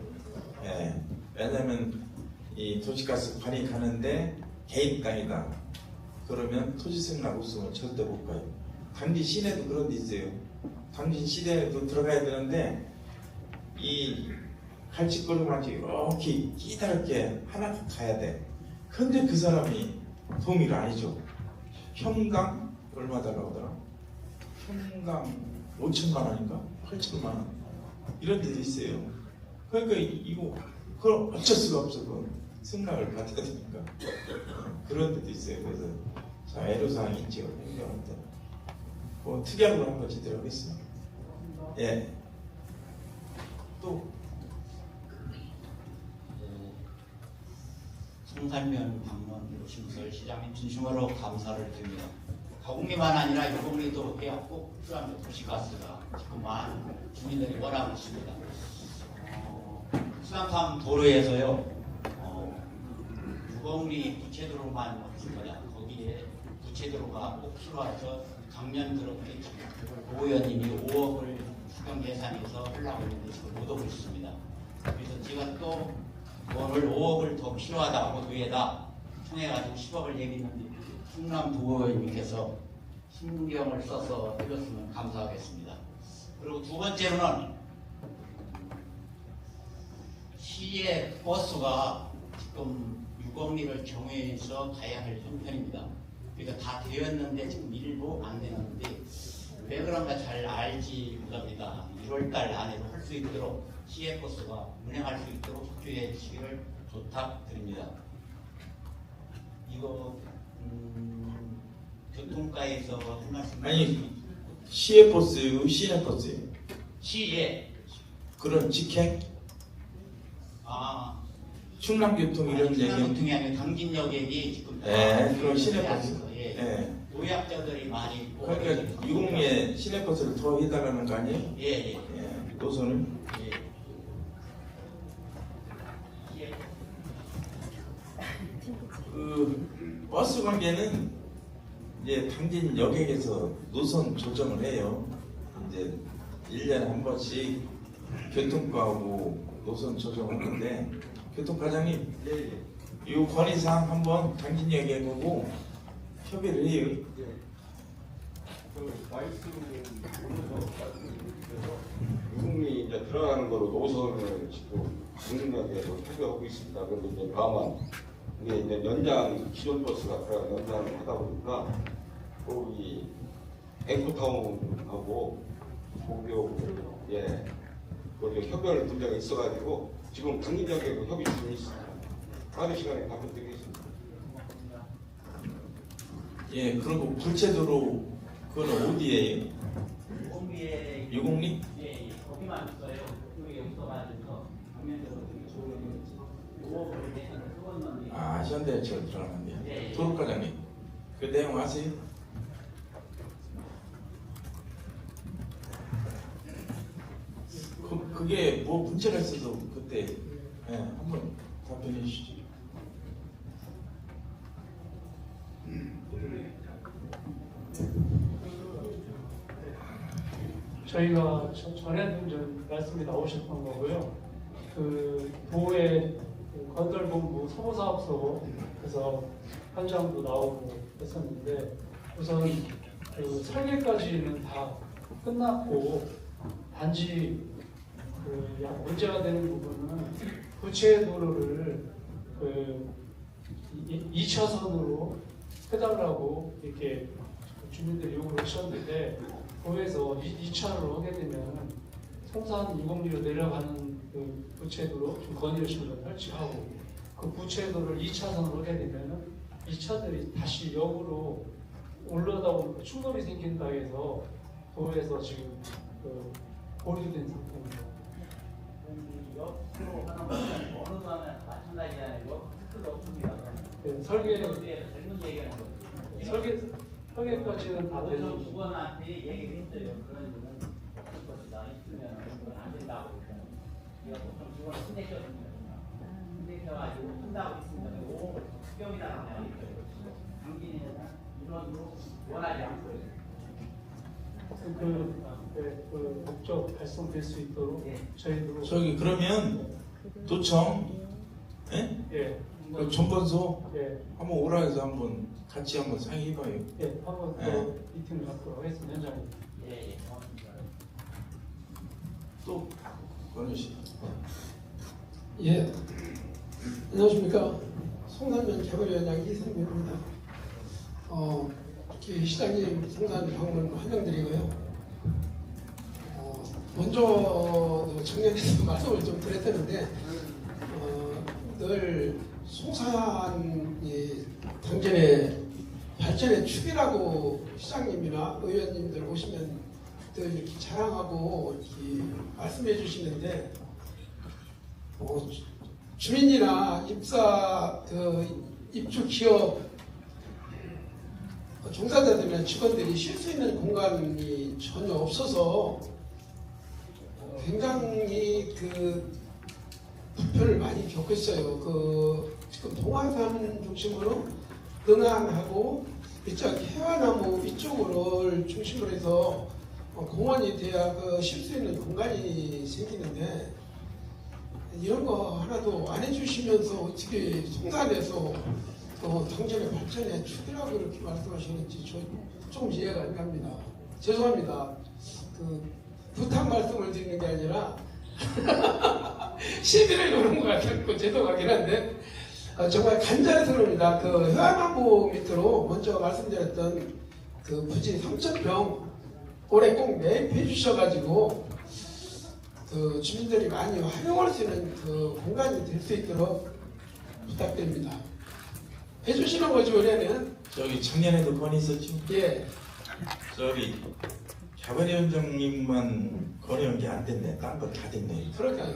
예, 왜냐하면 이 도시가스 관이 가는데 개인 땅이다. 그러면 토지 승낙 없으면 절대 못 가요. 당진 시내도 그런 데 있어요. 당진 시내도 들어가야 되는데 이 갈치걸음한테 이렇게 끼다랗게 하나 가야 돼. 근데 그 사람이 동의를 안 해줘. 평당 얼마 달라고 하더라? 평당 5천만 원인가? 8천만 원 이런 데도 있어요. 그러니까 이거 그걸 어쩔 수가 없어. 그건 승낙을 받아야 되니까 그런 데도 있어요. 그래서 자 애로사항이 있죠. 행정한테 뭐 특약으로 한번 제대로 하겠습니다. 예. 또 성산면 방문 오신 것을 시장님 진심으로 감사를 드립니다. 가공리만 아니라 유공리도 해왔고 필요한 도시가스가 지금 많은 주민들이 원하고 있습니다. 수상탐 도로에서요 유공리 부채도로만 없을 거냐 거기에 부채도로가 꼭 필요해서 작년 그렇게 오 의원님이 5억을 수경 예산에서 하려고 했는데 지금 못 오고 있습니다. 그래서 제가 또 오늘 5억을 더 필요하다고 도에다 통해가지고 10억을 얘기했는데 충남 도의원님께서 신경을 써서 해줬으면 감사하겠습니다. 그리고 두 번째로는 시의 버스가 지금 유공리를 경유해서 가야 할 형편입니다. 그러니까 다 되었는데 지금 일부 안 되는데 왜 그런가 잘 알지 못합니다. 1월달 안에도 할 수 있도록 시의 버스가 운행할 수 있도록 협조해 주시기를 부탁드립니다. 이거 교통과에서 한 말씀 아니 시의 버스요? 시내 버스요? 시에 그런 직행? 충남교통 이런 얘기? 충남교통이 아니고 당진역에 지금 그런 시내버스. 노약자들이 많이 있고 그러니까 유공리에 시내버스를 더 해달라는 거 아니에요? 예. 노선은? 그 버스 관계는 이제 당진 여객에서 노선 조정을 해요. 이제 1년에 한 번씩 교통과하고 노선 조정하는데 교통과장님 이 건의사항 한번 당진역에 해보고 협의를 해요. 유흥이 이제 들어가는 거로 노선을 지금 강릉역에서 협의하고 있습니다. 그런데 이제 다만 이게 이제 연장 기존 버스가 들어가 연장을 하다 보니까 거기 앵커타운하고 고교 거기 협의할 문제가 있어가지고 지금 강릉역에 협의 중에 있습니다. 다른 시간에 답변 드리겠습니다. 예, 그리고 부채도로 그건 어디에요? 유공리? 예, 거기만 있어요. 그게 없어가지고 방면적으로 좋은 아, 현대철 들어가면 돼요. 예. 도로과장님, 그 내용 아세요? 그게 뭐 문제가 있어서 그때 예, 한번 답변해 주시죠. 저희가 전에도 이제 말씀이 나오셨던 거고요. 그 도의 건설본부 소보사업소에서 현장도 나오고 했었는데 우선 그 설계까지는 다 끝났고 단지 그 문제가 되는 부분은 부채 도로를 그 2차선으로 해달라고 이렇게 주민들이 요구를 하셨는데 도에서 2차로 하게 되면 송산 2공리로 내려가는 그 부채도로 좀 건의를 설치하고 그 부채도를 2차선으로 하게 되면 2차들이 다시 역으로 올라다 보니까 충돌이 생긴다 해서 도에서 지금 그 보류된 상태입니다. 옆으로 하는 것은 어느 거는 마찬가지가 아니고 특수도 없습니다. 네, 설계 잘못 얘기하는 거죠. 설계까지는 다 그래서 되는 직원한테 얘기를 했어요. 그런 일은 없을 것이다. 있으면 그건 안 된다고. 제가 보통 직원을 혼내셨습니다. 혼내셔가지고 한다고 했습니다. 오, 수경이라고 내가 했어요. 당신은 이론으로 원하지 않고 그 목적 달성될 수 있도록 저희도 저기 그러면 도청, 예? 예, 그 정건소 예, 한번 오라 해서 한번 같이 한번 상의해봐요. 예, 한번 예. 더 미팅을 갖도록 하겠습니다. 현장에. 예, 고맙습니다. 또 권우 씨. 예, 안녕하십니까. 송산면 개발위원장 이승민입니다. 시장님 송산 방문 환영드리고요. 먼저 청년에서 말씀을 좀 드렸었는데 늘 송산이 당전의 발전의 축이라고 시장님이나 의원님들 오시면 늘 이렇게 자랑하고 이렇게 말씀해 주시는데 주민이나 입주 기업 종사자들이나 직원들이 쉴 수 있는 공간이 전혀 없어서 굉장히 그 불편을 많이 겪었어요. 지금 동화산 중심으로 능안하고 이쪽 해화나무 이쪽을 중심으로 해서 공원이 돼야 쉴 수 있는 공간이 생기는데 이런 거 하나도 안 해주시면서 어떻게 송산에서 당전의 발전의 축이라고 이렇게 말씀하시는지 좀 이해가 안 갑니다. 죄송합니다. 부탁 말씀을 드리는 게 아니라 시비를 노는 것 같고 죄송하긴 한데 정말 간절스러웁니다. 해화나무 밑으로 먼저 말씀드렸던 부지 3,000평 올해 꼭 매입해 주셔가지고 주민들이 많이 활용할 수 있는 공간이 될 수 있도록 부탁드립니다. 해주시는 거죠, 올해는? 저기 작년에도 건의했었죠? 예. 저기 자관위원장님만 건의한 게 안 됐네. 딴 거 다 됐네. 그러니까요.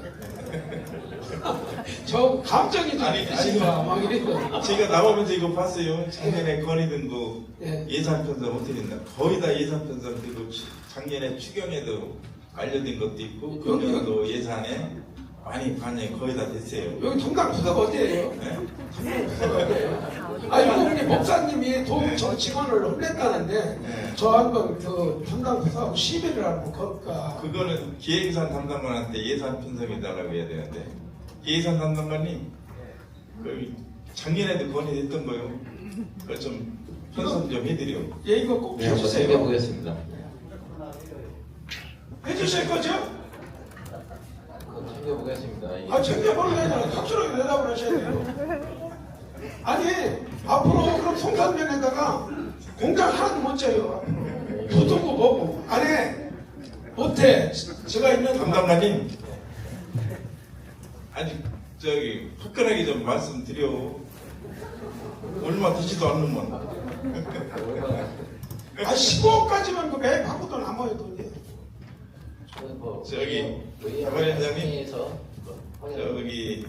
저 감정이 좀 있으니까 막 이랬거든요. 제가 나오면서 이거 봤어요. 작년에 건의된 거 예. 예산 편성 어떻게 됐나. 거의 다 예산 편성 되고 작년에 추경에도 알려진 것도 있고 금년도 예산에 많이 반영이 거의 다 됐어요. 여기 정당 부서가 어디예요? 네? 정당 부서가 어디예요? 유목리 목사님이 도청 직원을 혼냈다는데 저 한번 그 담당 부서하고 시비를 한번 걸까. 그거는 기획예산 담당관한테 예산 편성해 달라고 해야 되는데 기획예산 담당관님 그 작년에도 건의했던 거요. 그걸 좀 편성 좀 해드려. 예, 이거 꼭 네, 한번 해주세요. 챙겨보겠습니다. 해주실 거죠? 챙겨보겠습니다. 아, 챙겨보는 게 아니라 확실하게 대답을 하셔야 돼요. 아니, 앞으로 그럼 송산면에다가 공장 하나도 못 져요. 부두고 뭐고. 안 해. 못해. 제가 있는 담당관님 아직 저기 화끈하게 좀 말씀드려. 얼마 되지도 않는만. 아, 15억까지만 그 매입 하고도 남아요, 돈이. 저기 박원장님 저기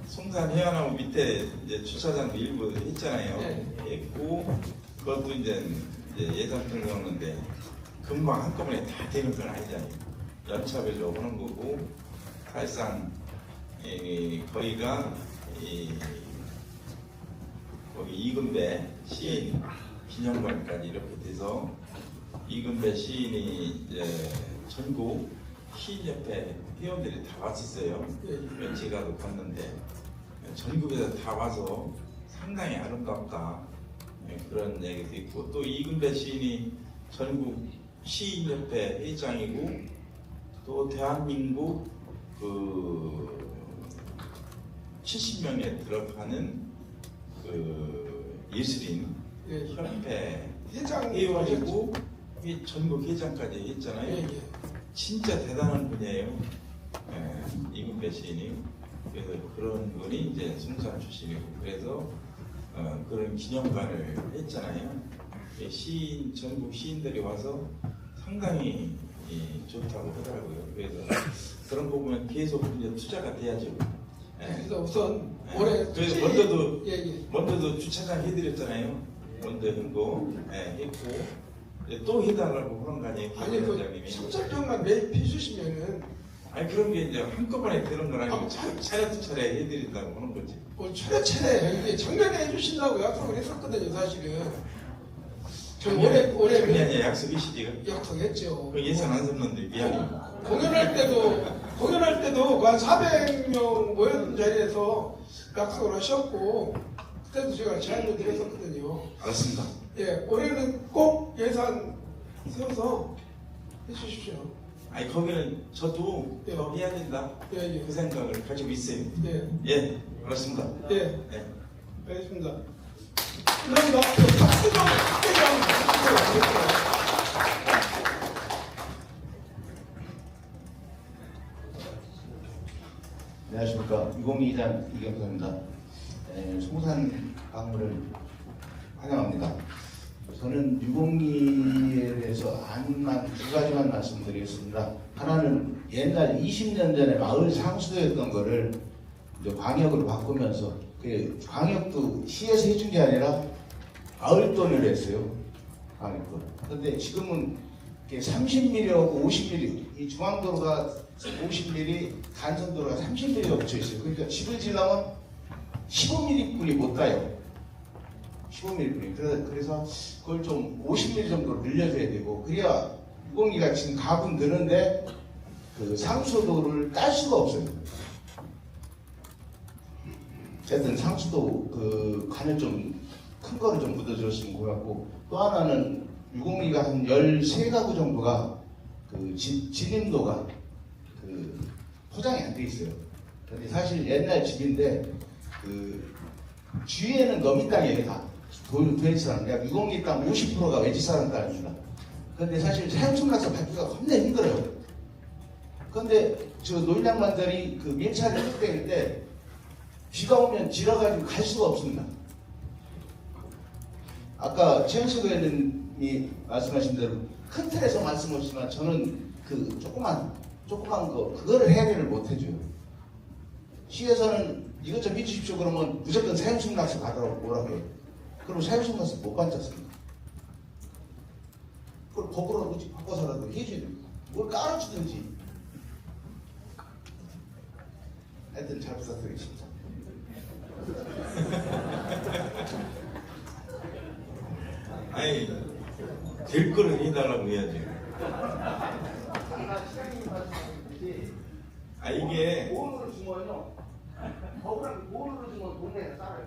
송산 해안하고 밑에 이제 주차장도 일부 했잖아요. 했고 그것도 이제 예산 편성하는데 금방 한꺼번에 다 되는 건 아니잖아요. 연차별로 하는 거고 사실상 거기가 거기 이금배 시인 기념관까지 이렇게 돼서 이금배 시인이 이제 전국 시인협회 회원들이 다 왔었어요. 제가도 갔는데 전국에서 다 와서 상당히 아름답다 그런 얘기도 있고 또 이금배 시인이 전국 시인협회 회장이고 또 대한민국 그 70명에 들어가는 그 예술인 협회 회장이고 전국 회장까지 했잖아요. 진짜 대단한 분이에요. 이금배 시인이. 그래서 그런 분이 이제 송산 출신이고 그래서 그런 기념관을 했잖아요. 시인 전국 시인들이 와서 상당히 좋다고 하더라고요. 그래서 그런 부분은 계속 이제 투자가 돼야죠. 그래서 우선 올해 그래서 먼저도 주차장 해드렸잖아요. 먼저 한거 했고 또 해달라고 그런 거 아니에요? 아니 그 3,000평만 매입해 주시면은 아니 그런 게 이제 한꺼번에 되는 건 아니고 차례 해드린다고 하는 거지. 뭐 차례 이게 작년에 해주신다고 약속을 했었거든요 사실은. 저 올해 작년에 약속이시지요? 약속했죠. 그 예산 안 썼는데 미안해. 공연할 때도 한 400명 모였던 자리에서 약속을 하셨고 그때도 제가 제안을 드렸었거든요. 알았습니다. 예, 올해는 꼭 예산 세워서 해주십시오. 아니 거기는 저도 더 해야 된다. 그 생각을 가지고 있어요. 예, 알았습니다. 예, 알겠습니다. 감사합니다. 박수 좀 크게 한번 안녕하십니까. 2022단 이경선입니다. 송산 방문을 환영합니다. 저는 유공리에 대해서 두 가지만 말씀드리겠습니다. 하나는 옛날 20년 전에 마을 상수도였던 거를 이제 광역으로 바꾸면서 그 광역도 시에서 해준 게 아니라 마을 돈을 했어요. 광역도. 그런데 지금은 30mm하고 50mm, 이 중앙도로가 50mm, 간선도로가 30mm가 붙여 있어요. 그러니까 집을 지려면 15mm 뿐이 못 가요. 15mm 뿐이. 그래서 그걸 좀 50mm 정도로 늘려줘야 되고, 그래야 유공리가 지금 가분 드는데 그 상수도를 딸 수가 없어요. 어쨌든 상수도 그 간을 좀 큰 거를 좀 묻어줬으면 고맙고, 또 하나는 유공리가 한 13가구 정도가 그 진입로가 그 포장이 안 돼 있어요. 근데 사실 옛날 집인데 그 주위에는 너미 땅이에요. 다 도시 사람. 약 유공리 땅 50%가 외지 사람 땅입니다. 근데 사실 사용청락서 받기가 겁나 힘들어요. 근데 저 노인양반들이 그 밀차를 뜯길 때 비가 오면 지러가지고 갈 수가 없습니다. 아까 최현식 의원님이 말씀하신 대로 큰 틀에서 말씀하시지만 저는 그 조그만 거 그거를 해결을 못 해줘요. 시에서는 이것 좀 해주십시오 그러면 무조건 사용청락서 받아오라고 해요. 그럼 사용청락서 못 받잖습니까? 그걸 법으로 바꿔서라도 해줘야 됩니다. 뭘 깔아주든지. 하여튼 잘 부탁드리겠습니다. 아니 될 거를 해달라고 해야지. 아 이게 돈으로 주면요. 거부랑 돈으로 주면 동네에 살아요.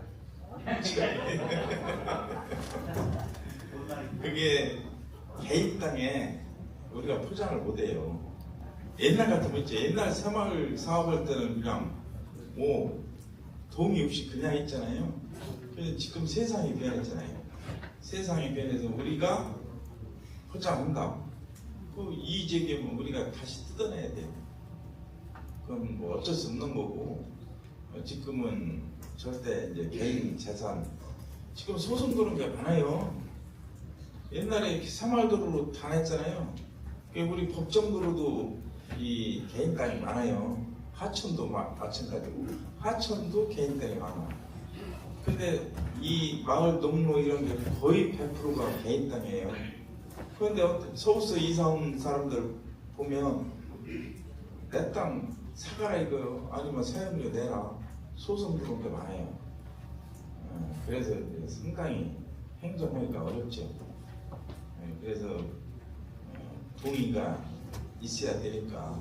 그게 개인 땅에 우리가 포장을 못해요. 옛날 같으면 있죠. 옛날 새마을 사업할 때는 그냥 뭐 동의 없이 그냥 했잖아요. 그래서 지금 세상이 변했잖아요. 세상이 변해서 우리가 포장한다. 그 이의제기면 우리가 다시 뜯어내야 돼요. 그건 뭐 어쩔 수 없는 거고, 지금은 절대 이제 개인 재산, 지금 소송 들어온 게 많아요. 옛날에 새마을도로로 다 냈잖아요. 우리 법정도로도 이 개인 땅이 많아요. 하천도 마찬가지고, 하천도 개인 땅이 많아. 근데 이 마을 농로 이런 게 거의 100%가 개인 땅이에요. 그런데 서울서 이사 온 사람들 보면 내 땅 사가라 이거 아니면 세금료 내라 소송 들어온 게 많아요. 그래서 상당히 행정하기가 어렵죠. 그래서 동의가 있어야 되니까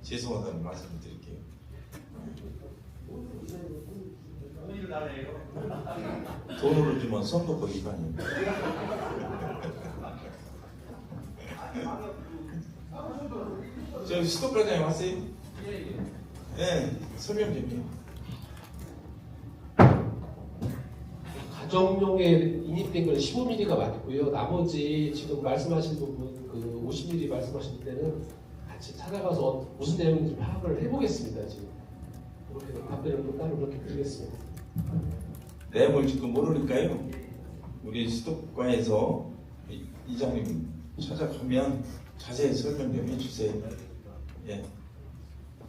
죄송하다는 말씀을 드릴게요. 돈으로 주면 선거법 위반입니다. 저 수도과장님 왔어요? 네, 설명 좀 해요. 가정용에 인입된 건 15mm가 맞고요. 나머지 지금 말씀하신 부분 그 50mm 말씀하신 때는 같이 찾아가서 무슨 내용인지 파악을 해보겠습니다. 지금 그렇게 답변을 따로 그렇게 드리겠습니다. 내용을 지금 모르니까요. 우리 수도과에서 이장님 찾아가면 자세히 설명 좀 해주세요. 예.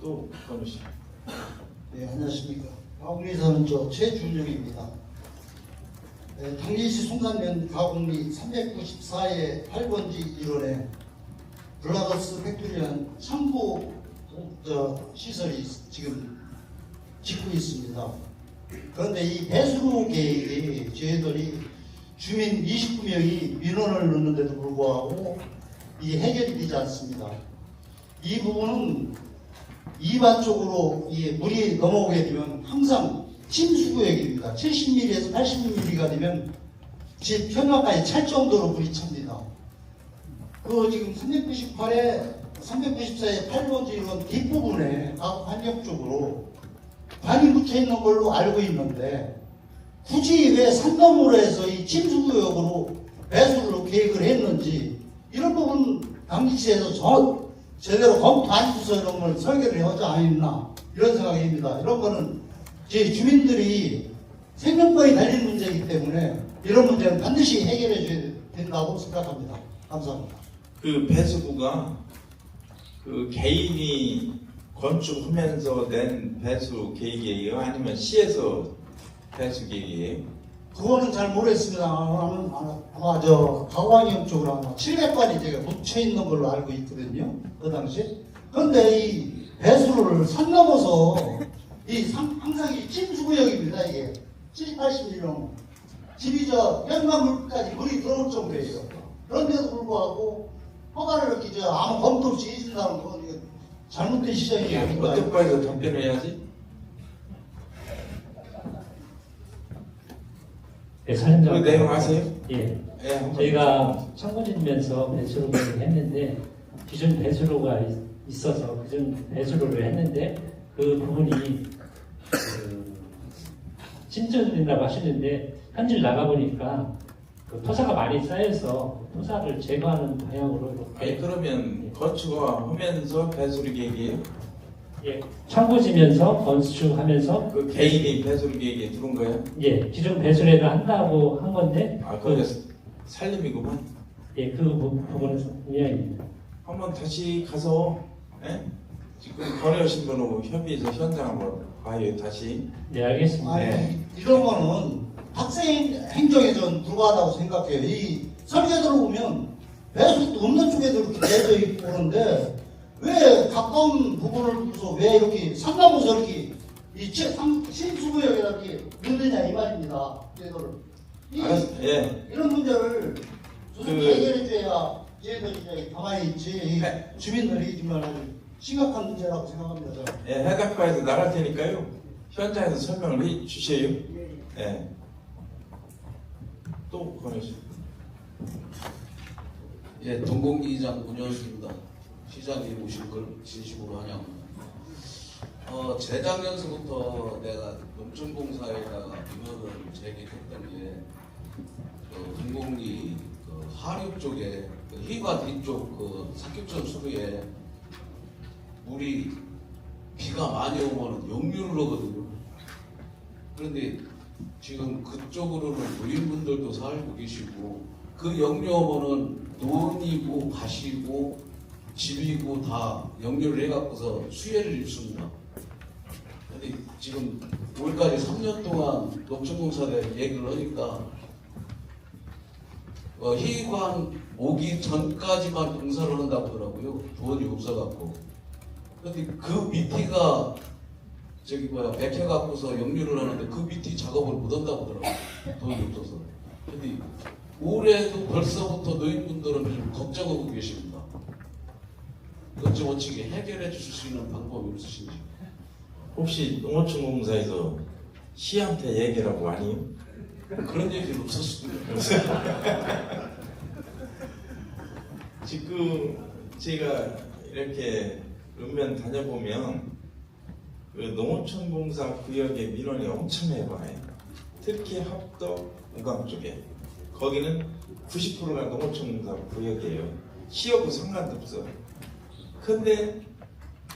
또 건우 씨. 네, 안녕하십니까. 가곡리 사는 저 최준영입니다. 네, 당진시 송산면 가곡리 394의 8번지 1원에 블라더스 팩토리라는 창고 시설이 지금 짓고 있습니다. 그런데 이 배수로 계획이 저희들이 주민 29명이 민원을 넣는데도 불구하고 이게 해결이 되지 않습니다. 이 부분은 이반 쪽으로 물이 넘어오게 되면 항상 침수구역입니다. 70mm에서 80mm가 되면 집 편화까지 찰 정도로 물이 찹니다. 그 지금 394의 8번지 이런 뒷부분에 각 환경 쪽으로 관이 묻혀 있는 걸로 알고 있는데 굳이 왜 산 너머로 해서 이 침수구역으로 배수를 계획을 했는지 이런 부분 당진시에서 제대로 검토 안 해서 이런 걸 설계를 하지 않았나 이런 생각입니다. 이런 거는 제 주민들이 생명권이 달린 문제이기 때문에 이런 문제는 반드시 해결해 줘야 된다고 생각합니다. 감사합니다. 그 배수구가 그 개인이 건축하면서 낸 배수 계획이에요? 아니면 시에서 배수 계획이에요? 그거는 잘 모르겠습니다. 아마 저 가광형 쪽으로 아마 700관이 제가 묻혀 있는 걸로 알고 있거든요. 그 당시에. 그런데 이 배수로를 산 넘어서 항상 이 침수구역입니다. 이게 70, 80mm 집이 저 현관물까지 물이 들어올 정도예요. 그런데도 불구하고 허가를 이렇게 아무 검토 없이 해준다는 건 이게 잘못된 시장이 아닌가. 어떤 과에서 답변해야지? 네, 사연장. 그 내용 아세요? 예. 예, 저희가 청구지면서 배수로를 했는데 기존 배수로가 있어서 기존 배수로를 했는데 그 부분이 침전된다고 하시는데 현질 나가보니까 그 토사가 많이 쌓여서 토사를 제거하는 방향으로 이렇게. 아니 그러면 건축하면서 배수로 계획이에요? 예, 청구지면서 건축하면서 그 개인이 배수로 계획에 들어온 거예요? 예, 기존 배수로를 한다고 한 건데. 아, 그게 살림이구만. 예, 그 부분은 이야기입니다. 한번 다시 가서 지금 권해오신 분하고 협의해서 현장 한번 봐요. 다시. 네, 알겠습니다. 아니, 이런 거는 학생 행정에 전 불과하다고 생각해요. 이 설계도로 보면 배수도 없는 쪽에도 이렇게 내져 있고 그런데 왜 가까운 부분을 두고서 왜 이렇게 산 넘어서 이렇게 이 침수구역에다 이렇게 넣느냐 이 말입니다. 제도를. 이런 문제를 해결해줘야 얘들이 가만히 있지. 주민들이 정말 심각한 문제라고 생각합니다. 저는. 예, 해당과에서 나갈 테니까요. 현장에서 설명을 해 주세요. 예. 또 보내주세요. 예, 동공기장 문현수입니다. 시장님 오신 걸 진심으로 환영합니다. 재작년서부터 내가 농촌공사에다가 민원을 제기했던 게 동공리 하류 쪽에 희과 뒤쪽 사격전 수로에 물이 비가 많이 오면 역류를 하거든요. 그런데 지금 그쪽으로는 노인분들도 살고 계시고 그 역류하면은 논이고 밭이고 집이고 다 역류를 해갖고서 수해를 입습니다. 근데 지금 올까지 3년 동안 농촌공사대 얘기를 하니까 희관 오기 전까지만 공사를 한다고 하더라고요. 돈이 없어갖고. 근데 그 밑이가 백해갖고서 역류를 하는데 그 밑이 작업을 못 한다고 하더라고요. 돈이 없어서. 근데 올해도 벌써부터 노인분들은 좀 걱정하고 계십니다. 어찌게 해결해 주실 수 있는 방법이 없으신지. 혹시 농어촌공사에서 시한테 얘기라고 아니요? 그런 얘기는 없었습니다. 지금 제가 이렇게 읍면 다녀보면 그 농어촌공사 구역의 민원이 엄청 많아요. 특히 합덕, 우강 쪽에. 거기는 90%가 농어촌공사 구역이에요. 시하고 상관도 없어. 근데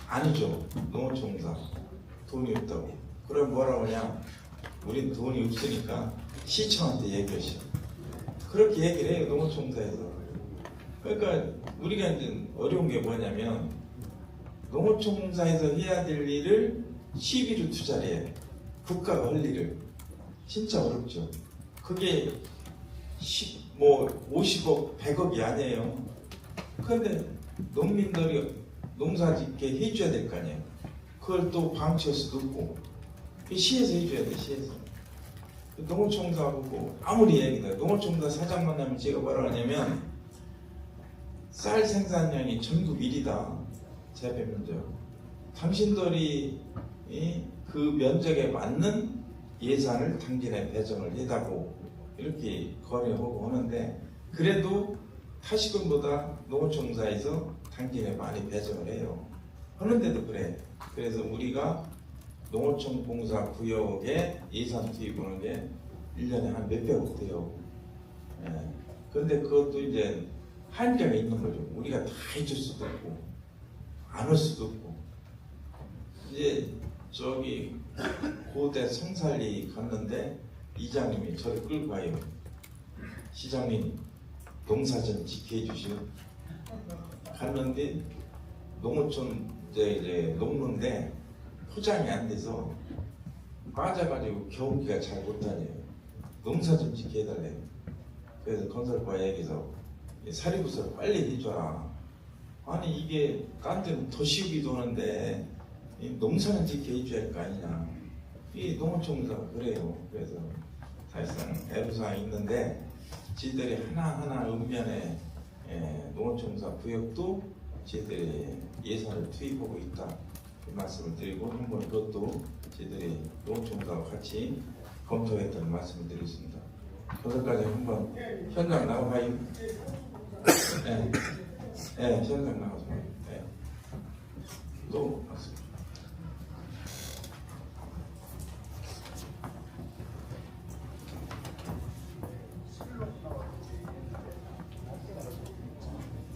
아니죠. 농어촌공사 돈이 없다고. 그럼 뭐라고 하냐? 우린 돈이 없으니까 시청한테 얘기하시오. 그렇게 얘기를 해요. 농어촌공사에서. 그러니까 우리가 이제 어려운 게 뭐냐면 농어촌공사에서 해야 될 일을 시비로 투자를 해요. 국가가 할 일을. 진짜 어렵죠. 그게 50억, 100억이 아니에요. 그런데 농민들이 농사 짓게 해줘야 될 거 아니에요. 그걸 또 방치할 수도 없고 시에서 해줘야 돼. 시에서. 농어촌공사하고 아무리 얘기다. 농어촌공사 사장 만나면 제가 뭐라 하냐면 쌀 생산량이 전국 1위다. 재배 면적. 당신들이 그 면적에 맞는 예산을 당진에 배정을 해다고 이렇게 거래하고 하는데 그래도 타시군보다 농어촌공사에서 당진에 많이 배정을 해요. 하는데도 그래. 그래서 우리가 농어촌공사 구역에 예산 투입하는 게 1년에 한 몇백억 돼요. 예. 근데 그것도 이제 한계가 있는 거죠. 우리가 다 해줄 수도 없고 안 할 수도 없고. 이제 저기 고대 성살리 갔는데 이장님이 저를 끌고 와요. 시장님 농사 좀 지켜해 주시오. 갔는데 농어촌 이제 녹는데 포장이 안 돼서 빠져가지고 경기가 잘 못 다녀요. 농사 좀 지켜해 달래요. 그래서 건설과 얘기해서 사리부서를 빨리 해줘라. 아니 이게 딴 데는 더 시국이 도는데 농사는 지켜 해줘야 할 거 아니냐. 이 농어촌공사가 그래요. 그래서 사실상 애로사항이 있는데 지들이 하나하나 읍면에 농어촌공사 구역도 저희들이 예산을 투입하고 있다. 그 말씀을 드리고 한번 그것도 저희들이 농어촌공사와 같이 검토했다는 말씀을 드리겠습니다. 거기까지 한번 현장 나가봐요. 현장 나가서 봐요. 또 말씀.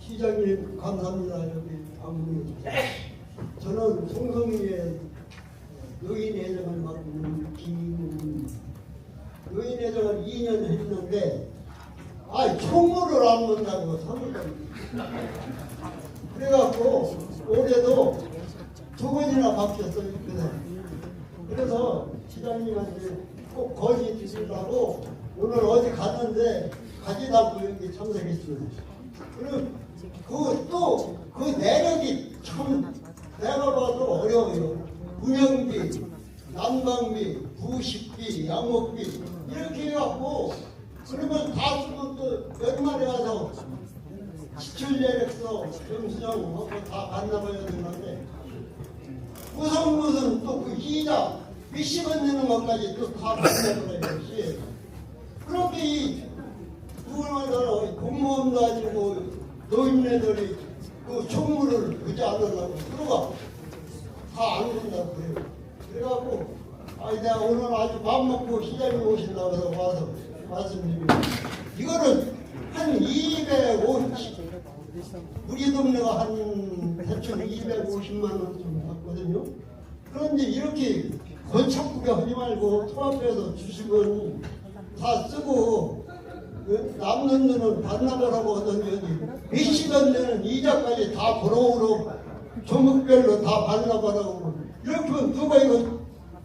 시장님 감사합니다. 여기 방문해 주셔서. 저는 송성리의 노인회장을 맡고 있는 김인국입니다. 노인회장을 2년 했는데 총무를 안 본다고 사무장입니다. 그래갖고 올해도 2번이나 바뀌었어요. 그래서 시장님한테 꼭 건의 드리려고 오늘 어디 갔는데 가지다고 여기 참석했습니다. 그럼 그 내력이 참 내가 봐도 어려워요. 운영비, 난방비, 부식비, 양목비 이렇게 해갖고 그러면 다 쓰면 또 연말에 와서 지출예력서 영수증하고 다 반납해야 되는데 무슨 또 그 이자 몇십원 내는 것까지 또 다 반납을 해요. 그렇게 이 누구나마다 공무원 가지고 노인네들이 그 총무를 그지 않으려고 그러고 다 안 된다고 그래요. 그래갖고 내가 오늘 아주 밥 먹고 시장에 오신다고 해서 와서 말씀드립니다. 이거는 한 250, 우리 동네가 한 대충 250만 원 좀 받거든요. 그런데 이렇게 건축국에 하지 말고 통합해서 주식은 다 쓰고 남는 돈은 반납하라고 하던지 몇십원 되는 이자까지 다 번호로 종목별로 다 반납하라고 이렇게 하면 누가 이거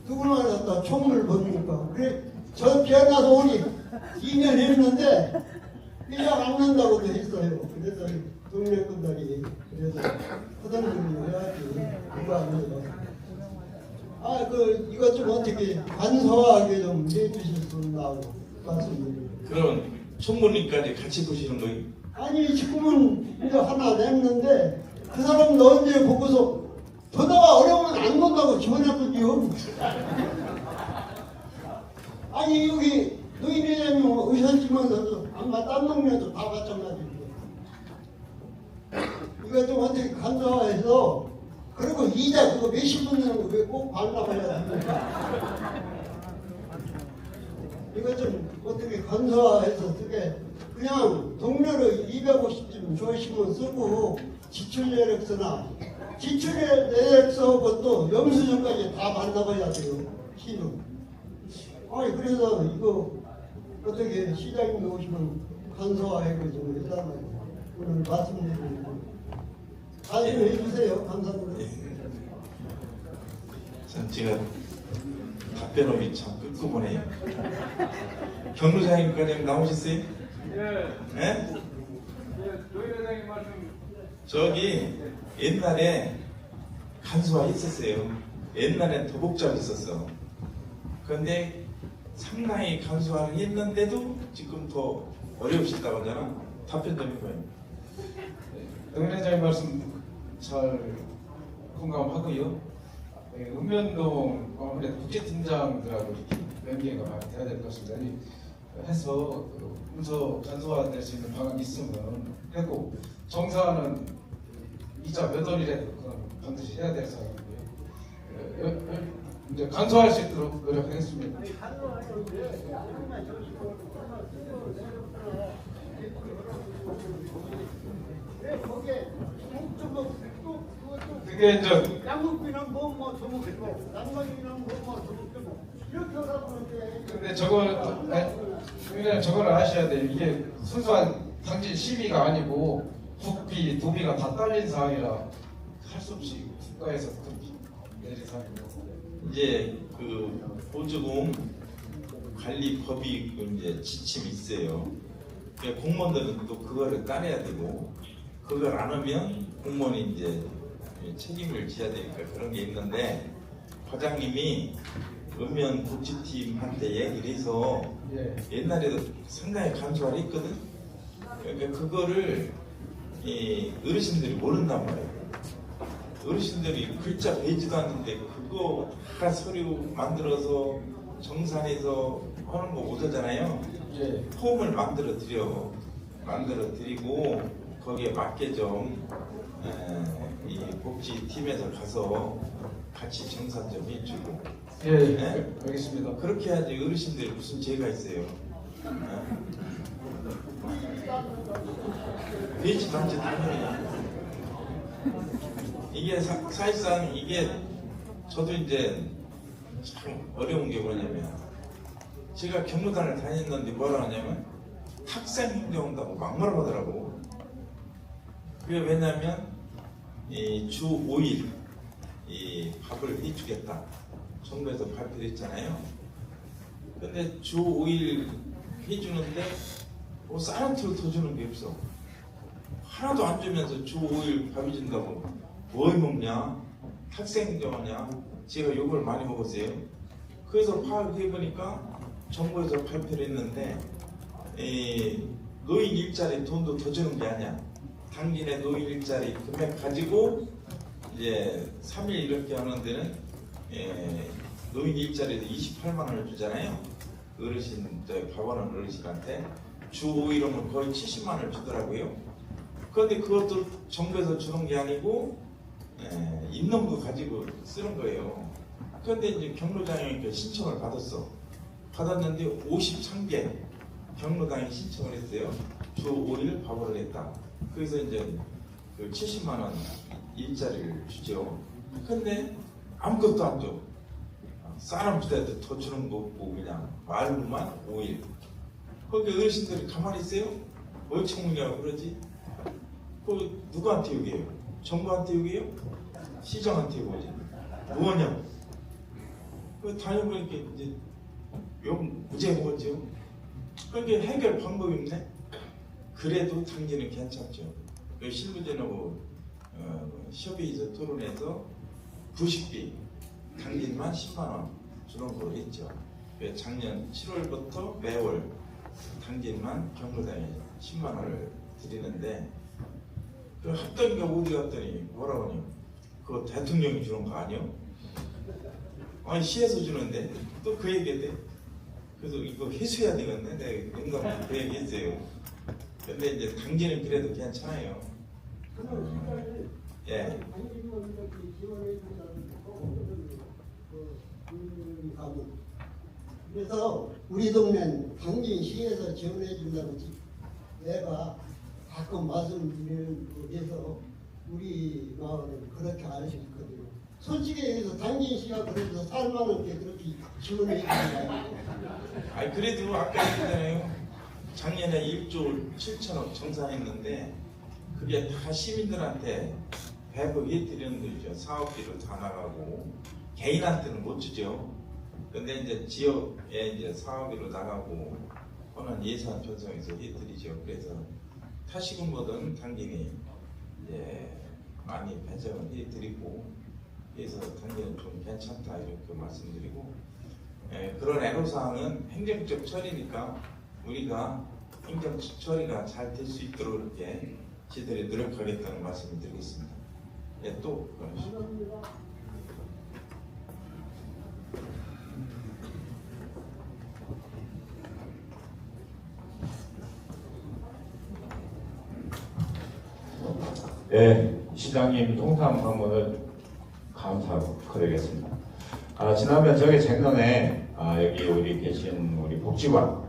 누구나 갖다 총을 법니까? 그래 저 태어나서 오니 2년 했는데 이자 안 난다고도 했어요. 그래서 동네 분들이 그래서 하던 분이 해야지 그거 안 해요. 이것 좀 어떻게 간소하게 좀 해주실 수 있나고 말씀드립니다. 그럼 총무님까지 같이 보시는 거예요? 아니 지금은 이제 하나 냈는데 그 사람도 언제 보고서 더다가 어려우면 안 논다고 전화했거든요. 아니 여기 노인회장님 의사시면서도 아마 딴 동네도 다 마찬가지예요. 이거 좀 어떻게 간소화해서 그리고 이자 그거 몇십원 내는 거 왜 꼭 반납해야 됩니까? 이거 좀 어떻게 간소화해서 쓰게 그냥 동료로 250쯤 주시면 쓰고 지출예력서나 지출예력서하고 또 영수증까지 다 반납해야 돼요. 시는. 그래서 이거 어떻게 시장님이 오시면 간소화하고 좀 해달라고 오늘 말씀드리고 잘 좀 해주세요. 감사합니다. 전 제가 답변업이 참 끝부분해요. 경로장님까지 나오셨어요? 네? 노인회장님 말씀. 저기 옛날에 간소화 있었어요. 옛날엔 더 복잡했었어. 그런데 상당히 간소화를 했는데도 지금 더 어려우시다고 하잖아. 답변 좀 해봐요. 노인회장님 말씀 잘 공감하고요. 읍면동 아무래도 국제팀장들하고 연계가 많이 돼야 될 것입니다. 해서 문서 간소화될 수 있는 방안이 있으면 하고 정사는 이자 몇 원이라도 그건 반드시 해야 될 사항이고요. 이제 간소화할 수 있도록 노력하겠습니다. 그게 이제 양육비는 뭐 저목되고 양반이는 뭐 저목되고 이렇게 하다 보는데 근데 저걸 아셔야 돼요. 이게 순수한 당진 시비가 아니고 국비, 도비가 다 딸린 상황이라 할 수 없이 국가에서 내린 상황입니다. 이제 그 보조금 관리 법이 이제 지침이 있어요. 그러니까 공무원들은 또 그거를 따라야 되고 그걸 안 하면 공무원이 이제 책임을 져야 되니까 그런 게 있는데 과장님이 읍면 복지팀한테 얘기를 해서 옛날에도 상당히 간소화를 했거든. 그러니까 그거를 어르신들이 모른단 말이에요. 어르신들이 글자 배지도 않는데 그거 다 서류 만들어서 정산해서 하는 거 못하잖아요. 폼을 만들어 드리고 거기에 맞게 좀 이 복지팀에서 가서 같이 정산 좀 해주고. 네? 알겠습니다. 그렇게 해야지 어르신들이 무슨 죄가 있어요. 배지도 않지 당연히. 이게 사실상 이게 저도 이제 참 어려운 게 뭐냐면 제가 경로단을 다녔는데 뭐라 하냐면 학생 행정한다고 막말을 하더라고. 그게 왜냐면 주 5일 밥을 해주겠다. 정부에서 발표를 했잖아요. 근데 주 5일 해주는데 뭐 쌀한틀 더 주는 게 없어. 하나도 안 주면서 주 5일 밥이 준다고 뭐 먹냐? 학생 행정하냐? 제가 욕을 많이 먹었어요. 그래서 파악해보니까 정부에서 발표를 했는데 노인 일자리 돈도 더 주는 게 아니야. 당진의 노인 일자리 금액 가지고 이제 3일 이렇게 하는 데는 노인 일자리도 28만 원을 주잖아요. 어르신, 밥하는 어르신한테 주 5일이면 거의 70만 원을 주더라고요. 그런데 그것도 정부에서 주는 게 아니고 있는 거 가지고 쓰는 거예요. 그런데 이제 경로당에 신청을 받았어. 받았는데 53개 경로당에 신청을 했어요. 주 5일 밥을 했다. 그래서 이제 그 70만 원 일자리를 주죠. 근데 아무것도 안 줘. 사람들한테 더 주는 거 없고 그냥 말로만 5일. 거기 어르신들이 가만히 있어요? 얼청문이라고 그러지? 그 누구한테 요구해요? 정부한테 요구해요? 시장한테 요구하지? 뭐냐? 그 다녀보니까 이제 욕 무지해 먹었죠. 그게 해결 방법이 없네. 그래도 당진은 괜찮죠. 실무진하고 협의해서 토론해서 부식비 당진만 10만 원 주는 걸로 했죠. 작년 7월부터 매월 당진만 경로당에 10만 원을 드리는데 그 합동이가 어디 갔더니 뭐라고 하냐? 그거 대통령이 주는 거 아니요? 아니 시에서 주는데 또 그 얘기해. 그래서 이거 해소해야 되겠네. 내가 영감이 그 얘기 했어요. 근데 이제 당진은 그래도 괜찮아요. 예. 그래서 우리 동네는 당진시에서 지원해준다고 내가 가끔 말씀드리는 데서 우리 마을은 그렇게 알 수 있거든요. 솔직히 얘기해서 당진시가 그래서 살만한 게 그렇게 지원해 주잖아요. 아니 그래도 아까 얘기했잖아요. 작년에 1조 7천억 정산했는데 그게 다 시민들한테 배부해 드리는 거죠. 사업비로 다 나가고 개인한테는 못 주죠. 근데 이제 지역에 이제 사업비로 나가고 하는 예산 편성해서 해드리죠. 그래서 타시군보다는 당진이 이제 많이 배정을 해드리고 그래서 당진은 좀 괜찮다 이렇게 말씀드리고 그런 애로사항은 행정적 처리니까 우리가 행정적 처리가 잘 될 수 있도록 이렇게 저희들이 노력하겠다는 말씀을 드리겠습니다. 예, 또 네, 시장님 통상 방문을 감사드리겠습니다. 지난번 저기 작년에 여기 우리 계신 우리 복지관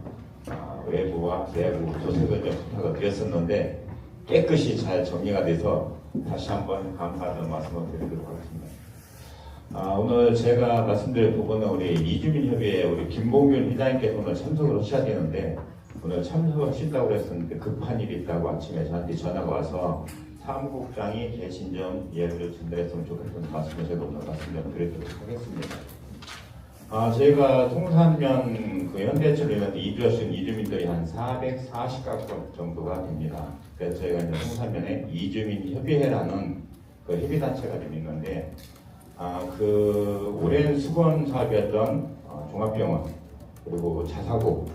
외부와 내부 조색을 좀 부탁을 드렸었는데 깨끗이 잘 정리가 돼서 다시 한번 감사하다는 말씀을 드리도록 하겠습니다. 오늘 제가 말씀드릴 부분은 우리 이주민협의회 우리 김봉균 회장님께서 오늘 참석을 하셔야 되는데 오늘 참석을 하신다고 그랬었는데 급한 일이 있다고 아침에 저한테 전화가 와서 사무국장이 계신 점 예를 전달했으면 좋겠다는 말씀을 제가 오늘 말씀 좀 드리도록 하겠습니다. 저희가 통산면 그 현대철에는 이주하신 이주민들이 한 440가구 정도가 됩니다. 그래서 저희가 이제 통산면에 이주민 협의회라는 그 협의단체가 좀 있는데, 그 오랜 수건 사업이었던 종합병원, 그리고 자사고,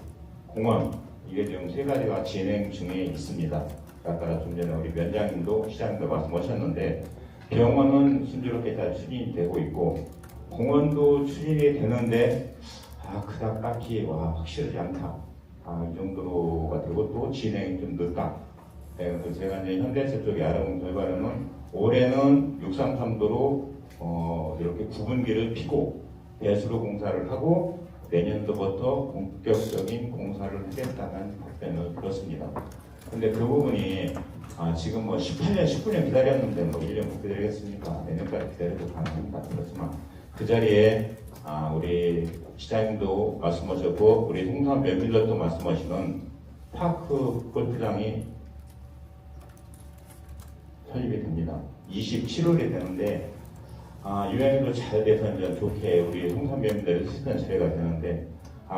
공원, 이게 지금 세 가지가 진행 중에 있습니다. 아까 좀 전에 우리 면장님도 시장님도 말씀하셨는데, 병원은 순조롭게 잘 추진이 되고 있고, 공원도 추진이 되는데 그닥 딱히 확실하지 않다. 이 정도가 되고 또 진행이 좀 늦다. 그래서 제가 이제 현대차 쪽에 알아본 결과로는 올해는 633도로 이렇게 구분기를 피고 배수로 공사를 하고 내년도부터 본격적인 공사를 하겠다는 답변을 들었습니다. 근데 그 부분이 지금 뭐 18년, 19년 기다렸는데 뭐 1년 못 기다리겠습니까? 내년까지 기다려도 가능합니다. 그렇지만 그 자리에 우리 시장님도 말씀하셨고 우리 통산 면밀들도 말씀하시는 파크 골프장이 설립이 됩니다. 27월이 되는데 유행도 잘 돼서 이제 좋게 우리 통산 면밀들이 시스템 처리가 되는데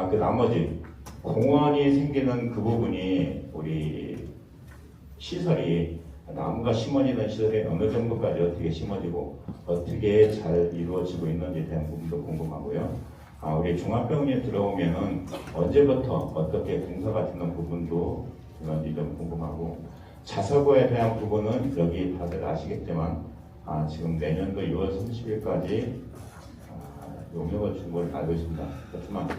그 나머지 공원이 생기는 그 부분이 우리 시설이 나무가 심어지는 시설이 어느 정도까지 어떻게 심어지고 어떻게 잘 이루어지고 있는지에 대한 부분도 궁금하고요. 우리 종합병원에 들어오면은 언제부터 어떻게 공사가 되는 부분도 그런지 좀 궁금하고, 자사고에 대한 부분은 여기 다들 아시겠지만 지금 내년도 6월 30일까지 용역을 준 걸 알고 있습니다. 그렇지만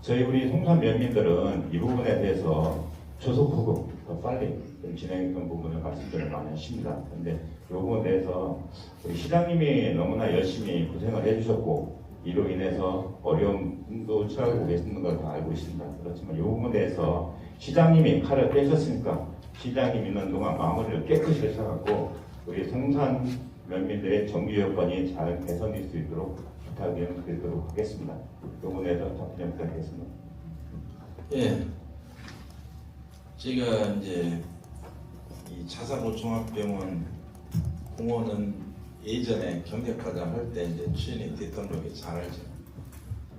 저희 우리 송산 면민들은 이 부분에 대해서 조속하고 더 빨리 진행했던 부분을 말씀들을 많이 하십니다. 그런데 이 부분에 대해서 우리 시장님이 너무나 열심히 고생을 해주셨고, 이로 인해서 어려움도 처하고 계시는 걸 다 알고 있습니다. 그렇지만 이 부분에 대해서 시장님이 칼을 빼셨으니까 시장님 있는 동안 마무리를 깨끗이 하셔갖고 우리 송산 면민들의 정규 여건이 잘 개선될 수 있도록 부탁을 드리도록 하겠습니다. 이 부분에 대해서 답변 부탁드리겠습니다. 예, 제가 이제 이 자사고 종합병원 공원은 예전에 경력과장 할 때 이제 취임이 됐던 게 잘 알죠.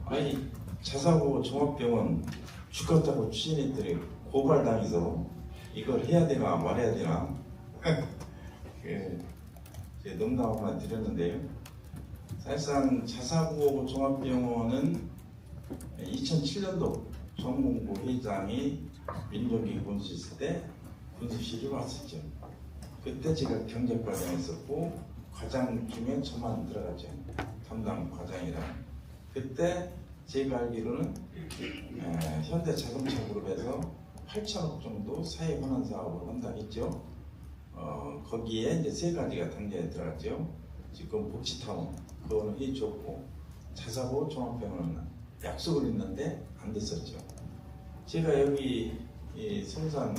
아니 자사고 종합병원 죽었다고 취임했더니 고발당해서 이걸 해야 되나 말해야 되나 농담 하나 드렸는데요. 사실상 자사고 종합병원은 2007년도 정몽구 회장이 민족이 군수 있을 때 군수실에 왔었죠. 그때 제가 경력과장했었고 과장 중에 저만 들어갔죠. 담당 과장이라. 그때 제가 알기로는 현대자동차그룹에서 8천억 정도 사회 환원 사업을 한다고 했죠. 거기에 이제 세 가지가 단계에 들어갔죠. 지금 복지타운 그거는 해줬고, 자사고 종합병원은 약속을 했는데 안 됐었죠. 제가 여기 이 성산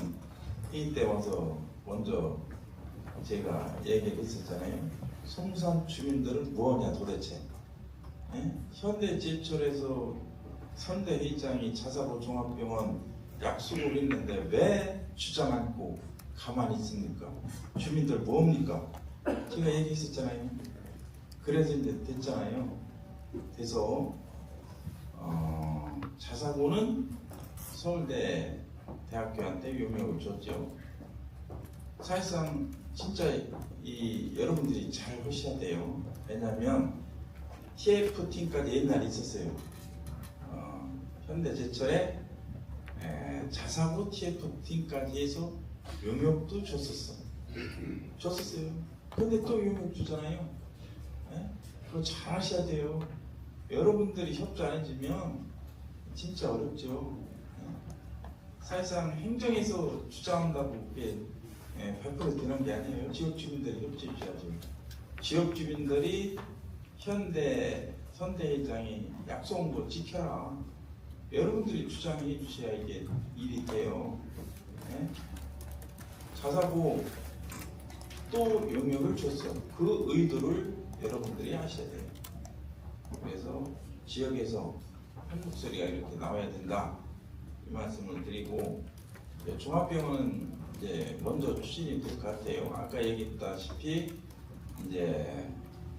회의 때 와서 먼저 제가 얘기를 했었잖아요. 성산 주민들은 뭐하냐 도대체. 현대제철에서 선대회장이 자사고 종합병원 약속을 했는데 왜 주장 않고 가만히 있습니까? 주민들 뭡니까? 제가 얘기했었잖아요. 그래서 이제 됐잖아요. 그래서 자사고는 서울대 대학교한테 용역을 줬죠. 사실상 진짜 여러분들이 잘 보셔야 돼요. 왜냐하면 TF팀까지 옛날에 있었어요. 현대제철에 자사고 TF팀까지 해서 용역도 줬었어요. 근데 또 용역 주잖아요. 그거 잘 하셔야 돼요. 여러분들이 협조 안 해주면 진짜 어렵죠. 사실상 행정에서 주장한다고 그게 100% 되는 게 아니에요. 지역 주민들이 협조해 주셔야죠. 지역 주민들이 선대회장이 약속한 거 지켜라. 여러분들이 주장해 주셔야 이게 일이 돼요. 자사고 또 용역을 줬어. 그 의도를 여러분들이 아셔야 돼요. 그래서 지역에서 한 목소리가 이렇게 나와야 된다. 이 말씀을 드리고, 종합병원은 이제 먼저 추진이 될 것 같아요. 아까 얘기했다시피 이제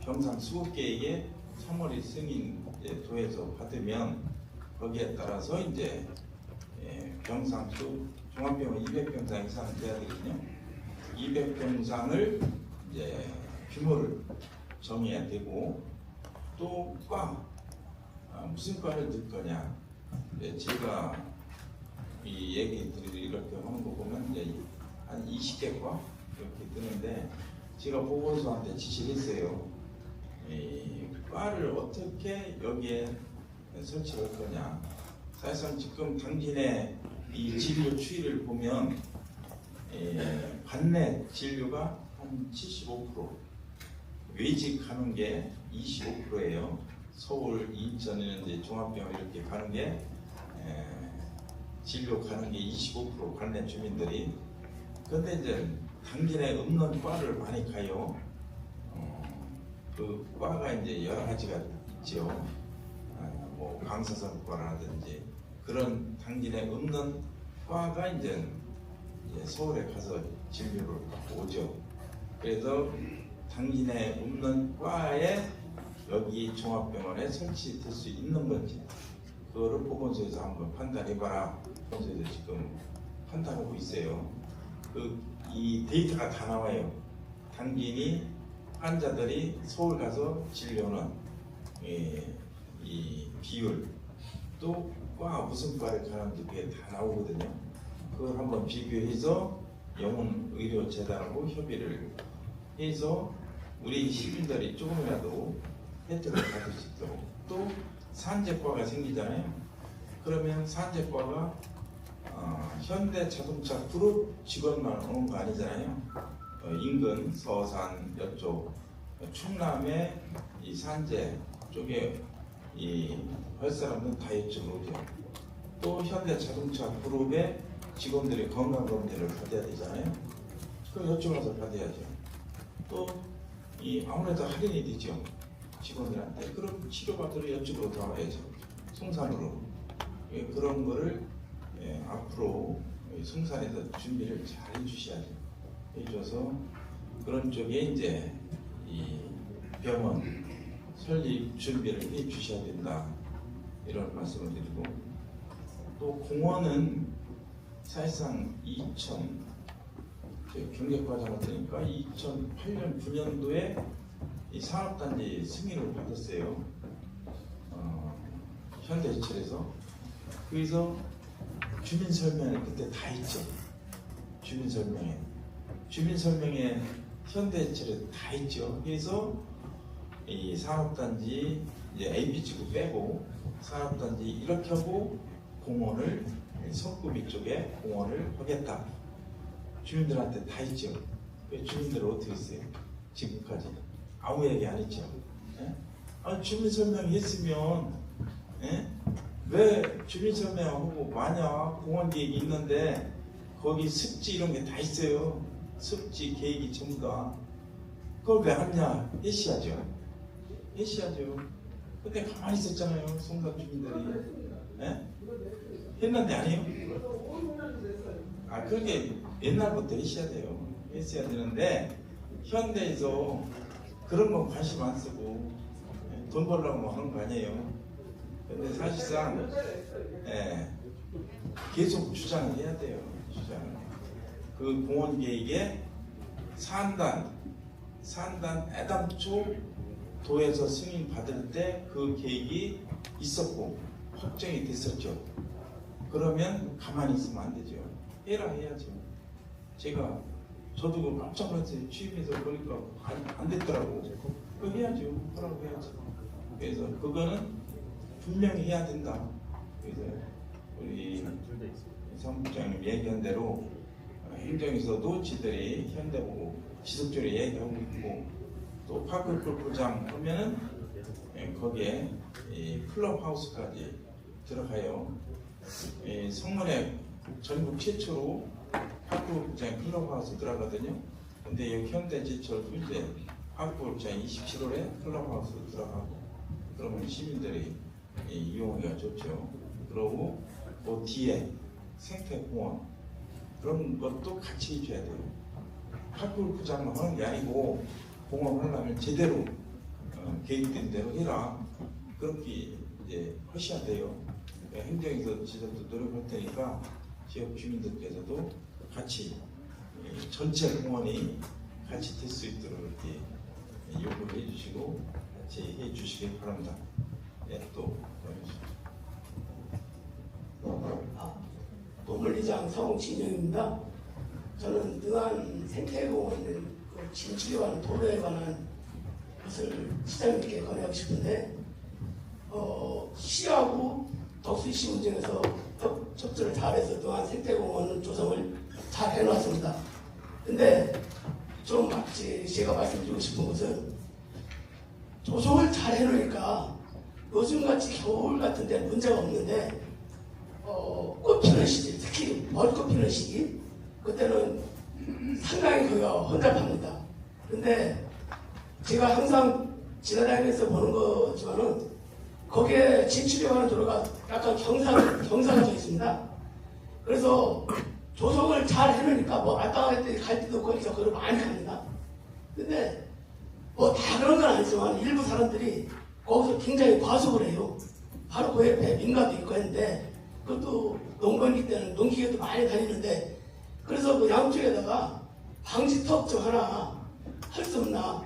병상 수급 계획에 3월 승인 도에서 받으면 거기에 따라서 이제 병상 수 종합병원 200병상 이상 돼야 되거든요. 200병상을 이제 규모를 정해야 되고, 또 무슨 과를 넣을 거냐. 제가 이 얘기들이 이렇게 하는 거 보면 이제 한 20개 과 이렇게 뜨는데, 제가 보건소한테 지시를 했어요. 이 과를 어떻게 여기에 설치할 거냐. 사실상 지금 당진의 이 진료 추이를 보면 관내 진료가 한 75%, 외직 가는 게 25%예요. 서울, 인천에는 이제 종합병원 이렇게 가는 게 진료 가는 게 25% 관내 주민들이. 근데 이제 당진에 없는 과를 많이 가요. 그 과가 이제 여러 가지가 있죠. 뭐 강사선과라든지 그런 당진에 없는 과가 이제 서울에 가서 진료를 받고 오죠. 그래서 당진에 없는 과에 여기 종합병원에 설치될 수 있는 건지 그거를 보건소에서 한번 판단해봐라. 보건소에서 지금 판단하고 있어요. 이 데이터가 다 나와요. 당진이 환자들이 서울 가서 진료는 이 비율 또 과 무슨 과를 가는지 그게 다 나오거든요. 그걸 한번 비교해서 영훈의료재단하고 협의를 해서 우리 시민들이 조금이라도 혜택을 받을 수 있도록 또 산재과가 생기잖아요. 그러면 산재과가 현대자동차 그룹 직원만 오는 거 아니잖아요. 인근 서산 이쪽 충남의 이 산재 쪽에 할 사람은 다 이쪽으로 오죠. 또 현대자동차 그룹의 직원들이 건강검진을 받아야 되잖아요. 그럼 이쪽 와서 받아야죠. 또 아무래도 할인이 되죠. 직원들한테. 그럼 치료받으러 이쪽으로 다 와야죠. 송산으로. 그런 거를 앞으로 송산에서 준비를 잘 해주셔야죠. 해줘서 그런 쪽에 이제 이 병원 설립 준비를 해 주셔야 된다. 이런 말씀을 드리고 또 공원은 사실상 경력과정을 드니까 2008년 9년도에 이 산업단지 승인을 받았어요. 현대제철에서. 그래서 주민설명에 그때 다 있죠. 주민설명에 현대제철에 다 있죠. 그래서 이 산업단지 이제 AB지구 빼고 산업단지 이렇게 하고 공원을 성구미 쪽에 공원을 하겠다. 주민들한테 다 있죠. 주민들은 어떻게 했어요? 지금까지 아무 얘기 안 했죠. 주민 설명했으면 왜 주민 설명하고 만약 공원 계획이 있는데 거기 습지 이런 게 다 있어요. 습지 계획이 전부 다. 그걸 왜 하냐? 해시하죠. 그때 가만히 있었잖아요. 송산 주민들이. 했는데 아니에요? 그게 옛날부터 했어야 돼요. 했어야 되는데 현대에서 그런 건 관심 안 쓰고 돈 벌려고 하는 거 아니에요. 근데 사실상 계속 주장을 해야 돼요. 그 공원 계획에 산단 애당초 도에서 승인 받을 때 그 계획이 있었고 확정이 됐었죠. 그러면 가만히 있으면 안 되죠. 해야죠. 저도 그거 깜짝 놀랐어요. 취임해서 보니까 안 됐더라고. 그거 해야죠. 하라고 해야죠. 그래서 그거는 분명히 해야 된다. 그래서 우리 사무국장님 얘기한 대로 행정에서도 지들이 현대보고 지속적으로 얘기하고 있고 또 파크 골프장 하면은 거기에 클럽하우스까지 들어가요. 성문에 전국 최초로 파크 골프장에 클럽하우스 들어가거든요. 근데 여기 현대제철도 이제 파크 골프장 27호에 클럽하우스 들어가고 그러면 시민들이 이용하기가 좋죠. 그러고 그 뒤에 생태공원 그런 것도 같이 해줘야 돼요. 파크 골프장만 하는 게 아니고 공원 하려면 제대로 계획된 대로 해라. 그렇게 이제 하셔야 돼요. 행정에서 지금도 노력할 테니까 지역 주민들께서도 같이 전체 공원이 같이 될 수 있도록 이렇게 요구를 해주시고 같이 해주시기 바랍니다. 또 노물리장 성진영입니다. 저는 능한 생태공원 그 진출하는 도로에 관한 것을 시장님께 건의하고 싶은데 시하고 덕수시 운전에서 접수를 잘해서 능한 생태공원 조성을 잘 해놨습니다. 근데 좀 제가 말씀드리고 싶은 것은 조성을 잘 해놓으니까 요즘같이 겨울 같은 데 문제가 없는데 꽃 피는 시기, 특히 벌꽃 피는 시기 그때는 상당히 거기가 혼잡합니다. 근데 제가 항상 지나다니면서 보는 거지만은 거기에 진출해 가는 도로가 약간 경사가 져 있습니다. 그래서 조성을 잘 해놓으니까 알바할 때 갈 때도 거기서 그걸 많이 갑니다. 근데 다 그런 건 아니지만 일부 사람들이 거기서 굉장히 과속을 해요. 바로 그 옆에 민가도 있고 했는데 그것도 농번기 때는 농기계도 많이 다니는데 그래서 그 양쪽에다가 방지턱 좀 하나 할 수 없나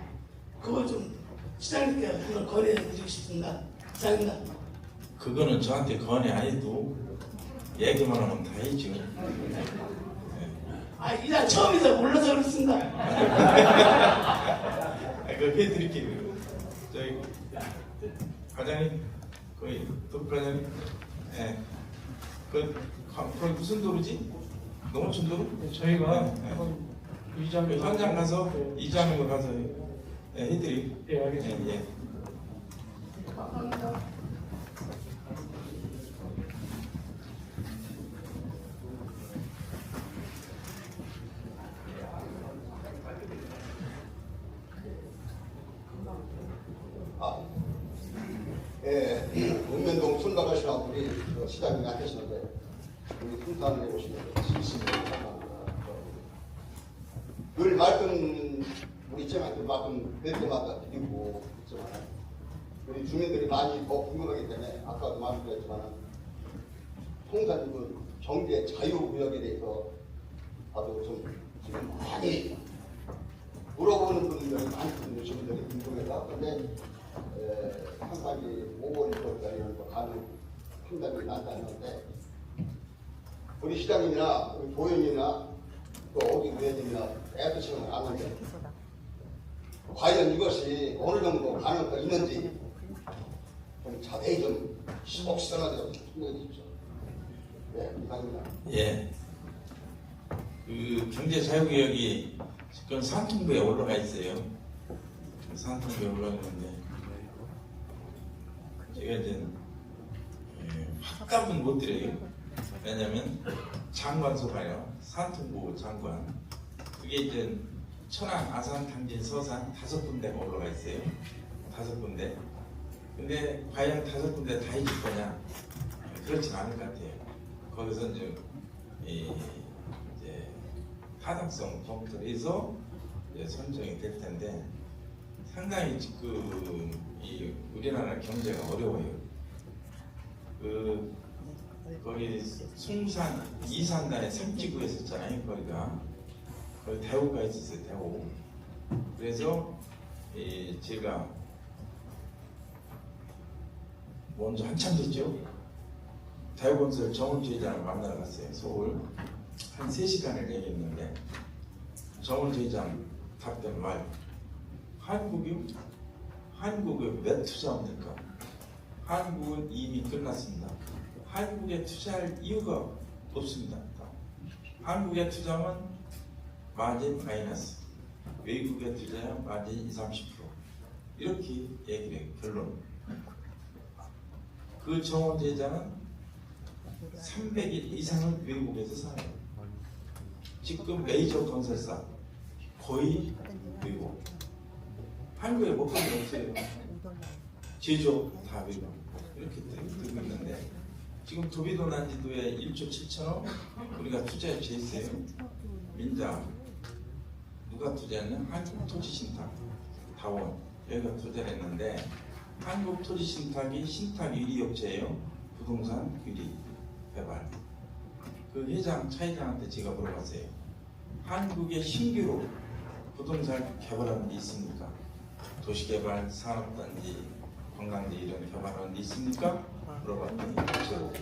그걸 좀 시장님께 한번 건의해 드리고 싶습니다. 이상입니다. 그거는 저한테 건의 안 해도 얘기만 하면 다 해죠. 아, 이단 처음이서 몰라서 그렇습니다. 그거 해드릴게요. 저희 과장님, 거기 독과장님, 예, 그 무슨 도로지? 농어촌 도로? 저희가 이장 그 현장 가서 이장으로 가서 해드리고. 예, 알겠습니다. 예. 예, 읍면동 순박하시라고 우리 시장님 하셨는데 우리 순탄에 오시면 진심으로 감사합니다. 늘 말씀 우리 쟁한테 말씀 몇 개마다 드리고 있지만 우리 주민들이 많이 더 궁금하기 때문에 아까도 말씀드렸지만 통산 경제 자유구역에 대해서 아주 좀 지금 많이 물어보는 분들이 많거든요. 주민들이 궁금해서. 근데 항상 5월 1월까지는 가는 판단이 나타났는데 우리 시장님이나 우리 도연이나 또 어디 의원님이나 애도시는 아는데 과연 이것이 어느 정도 가능성가 있는지 좀 자세히 좀 시시하게 좀 설명해 주십시오. 네, 이상입니다. 예. 그 경제자유구역이 지금 산통부에 올라가 있어요. 산통부에 올라가는데 제가 이제 확답은 못 드려요. 왜냐면 장관소가요. 산통부 장관. 그게 이제 천안, 아산, 당진, 서산 5군데가 올라가 있어요. 5군데. 근데 과연 5군데 다 해줄 거냐? 그렇진 않을 것 같아요. 거기서 이제 타당성 검토를 해서 선정이 될 텐데 상당히 지금 이 우리나라 경제가 어려워요. 거기 숭산, 이산단에 삼지구에 있었잖아요. 거기 대우가 있었어요. 대우. 그래서 제가 먼저 한참 됐죠. 대우건설 정원주 회장을 만나러 갔어요. 서울. 한 3시간을 얘기했는데 정원주 회장 답변 말 한국이 몇 투자하면 될까? 한국은 이미 끝났습니다. 한국에 투자할 이유가 없습니다. 한국에 투자하면 마진 마이너스, 외국에 투자하면 마진 20-30% 이렇게 얘기를 해요. 결론. 그 정원주 회장은 300일 이상을 외국에서 살아요. 지금 메이저 건설사 거의 외국. 한국에 먹거리 없어요. 제조업 다 외국. 이렇게 들고 있는데 지금 도비도 난지도에 1조 7천억 우리가 투자해 있어요. 민자 누가 투자했냐? 한국토지신탁 다원 여기가 투자를 했는데 한국토지신탁이 신탁 1위 업체예요. 부동산 1위 개발. 그 회장, 차회장한테 제가 물어봤어요. 한국에 신규로 부동산 개발하는 데 있습니까? 도시개발, 산업단지, 관광지 이런 개발하는 데 있습니까? 물어봤더니 없어요.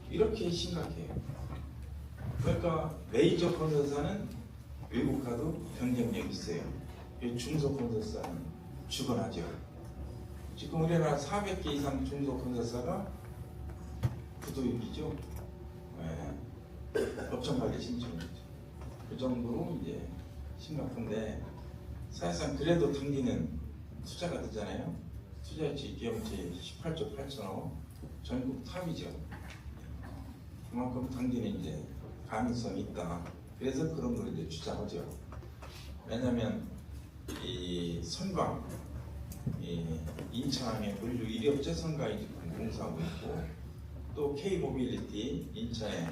이렇게 심각해요. 그러니까 메이저 건설사는 외국 가도 경쟁력이 있어요. 중소건설사는 죽어나죠. 지금 우리나라 400개 이상 중소건설사가 부도입이죠. 법정관리 신청이죠. 그 정도로 이제 심각한데 사실상 그래도 당기는 투자가 되잖아요. 투자유치 기업체 18조 8천억 전국 탑이죠. 그만큼 당기는 이제 가능성이 있다. 그래서 그런 걸 이제 주장하죠. 왜냐하면 이 선광, 인천항에 물류 1위 업체 선광이 지금 공사하고 있고 또 K모빌리티 인천에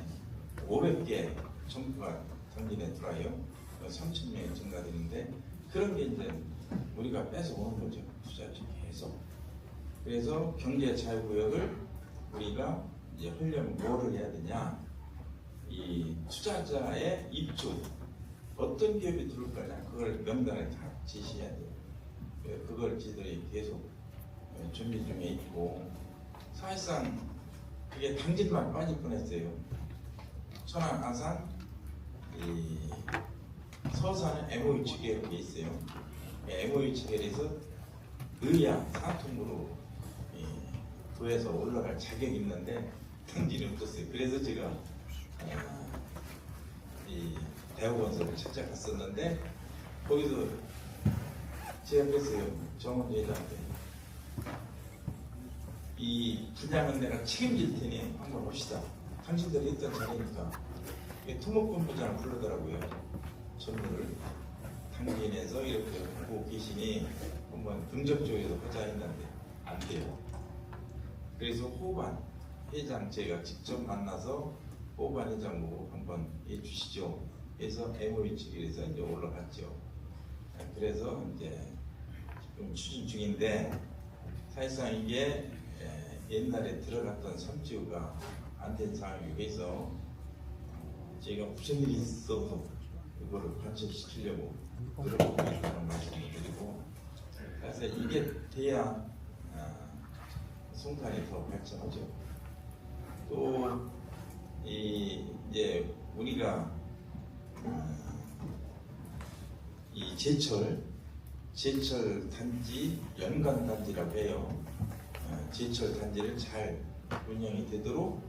500개 점포가 당진에 들어와요. 3,000명이 증가되는데 그런 게 이제 우리가 뺏어오는 거죠. 투자지 계속. 그래서 경제 자유구역을 우리가 이제 하려면 뭐를 해야 되냐? 이 투자자의 입주 어떤 기업이 들어올 거냐? 그걸 명단을 다 제시해야 돼요. 그걸 저희들이 계속 준비 중에 있고 사실상 그게 당진만 빠질 뻔했어요. 천안, 아산, 이 서산은 MOU 체결이 있어요. MOU 체결에서 의야 사통으로 도에서 올라갈 자격이 있는데 당진이 없었어요. 그래서 제가 이 대우건설을 찾아갔었는데 거기서 제안했어요. 정원재 회장한테 이 분양은 내가 책임질 테니 한번 봅시다. 당신들이 했던 자리니까 토목본부장을 부르더라고요. 전부를 당진에서 이렇게 보고 계시니 한번 긍정적으로 하자 했는데 안 돼요. 그래서 호반 회장 제가 직접 만나서 호반 회장 보고 한번 해주시죠. 그래서 MOU 측에서 이제 올라갔죠. 그래서 이제 지금 추진 중인데 사실상 이게 옛날에 들어갔던 섬지구가 안 된 상황에서 제가 무슨 일이 있어도 이거를 관철시키려고 들어가고 있다는 말씀을 드리고 그래서 이게 돼야 송산이 더 발전하죠. 또 이제 우리가 이 제철 단지 연간 단지라고 해요. 제철 단지를 잘 운영이 되도록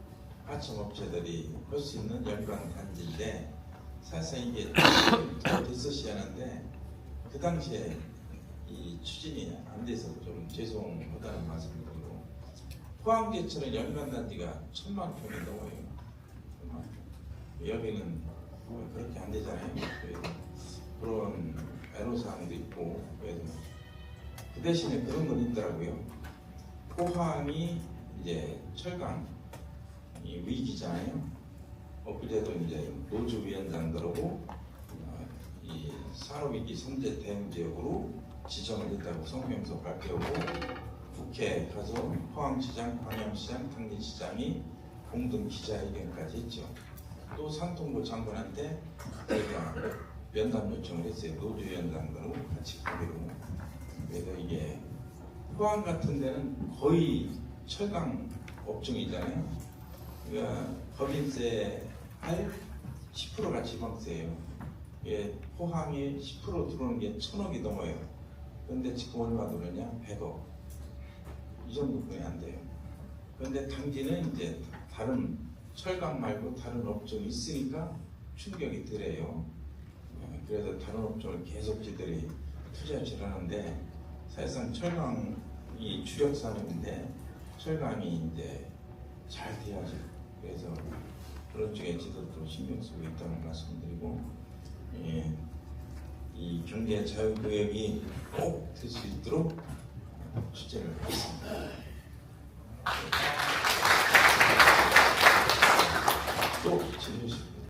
하청업체들이 할 수 있는 연간 단지인데 사실상 이게 됐었어야 하는데 그 당시에 이 추진이 안 돼서 좀 죄송하다는 말씀을 드리고 포항제철은 연간 단지가 1000만 평이 넘어요. 여기는 그렇게 안 되잖아요. 그래서 그런 애로사항도 있고 그래서 그 대신에 그런 건 있더라고요. 포항이 이제 철강 이 위기잖아요. 엊그제도 이제 노조위원장들하고 이 산업위기 선제 대응 지역으로 지정을 했다고 성명서 발표하고 국회 가서 포항시장, 광양시장, 당진시장이 공동 기자회견까지 했죠. 또 산통부 장관한테 저희가 면담 요청을 했어요. 노조위원장들하고 같이 가기로. 그래서 이게 포항 같은 데는 거의 철강 업종이잖아요. 그러니까 법인세 할 10%가 지방세예요. 이게 포항에 10% 들어오는 게 1000억이 넘어요. 그런데 지금 얼마 들었냐? 100억. 이 정도뿐이 안 돼요. 그런데 당진은 이제 다른 철강 말고 다른 업종이 있으니까 충격이 덜해요. 그래서 다른 업종을 계속 지들이 투자를 하는데 사실상 철강이 주력 산업인데 철강이 이제 잘 돼야죠. 그래서 그런 쪽에 지도도 신경 쓰고 있다는 말씀드리고 이 경제 자유구역이 꼭 될 수 있도록 취재를 하겠습니다. 또 질문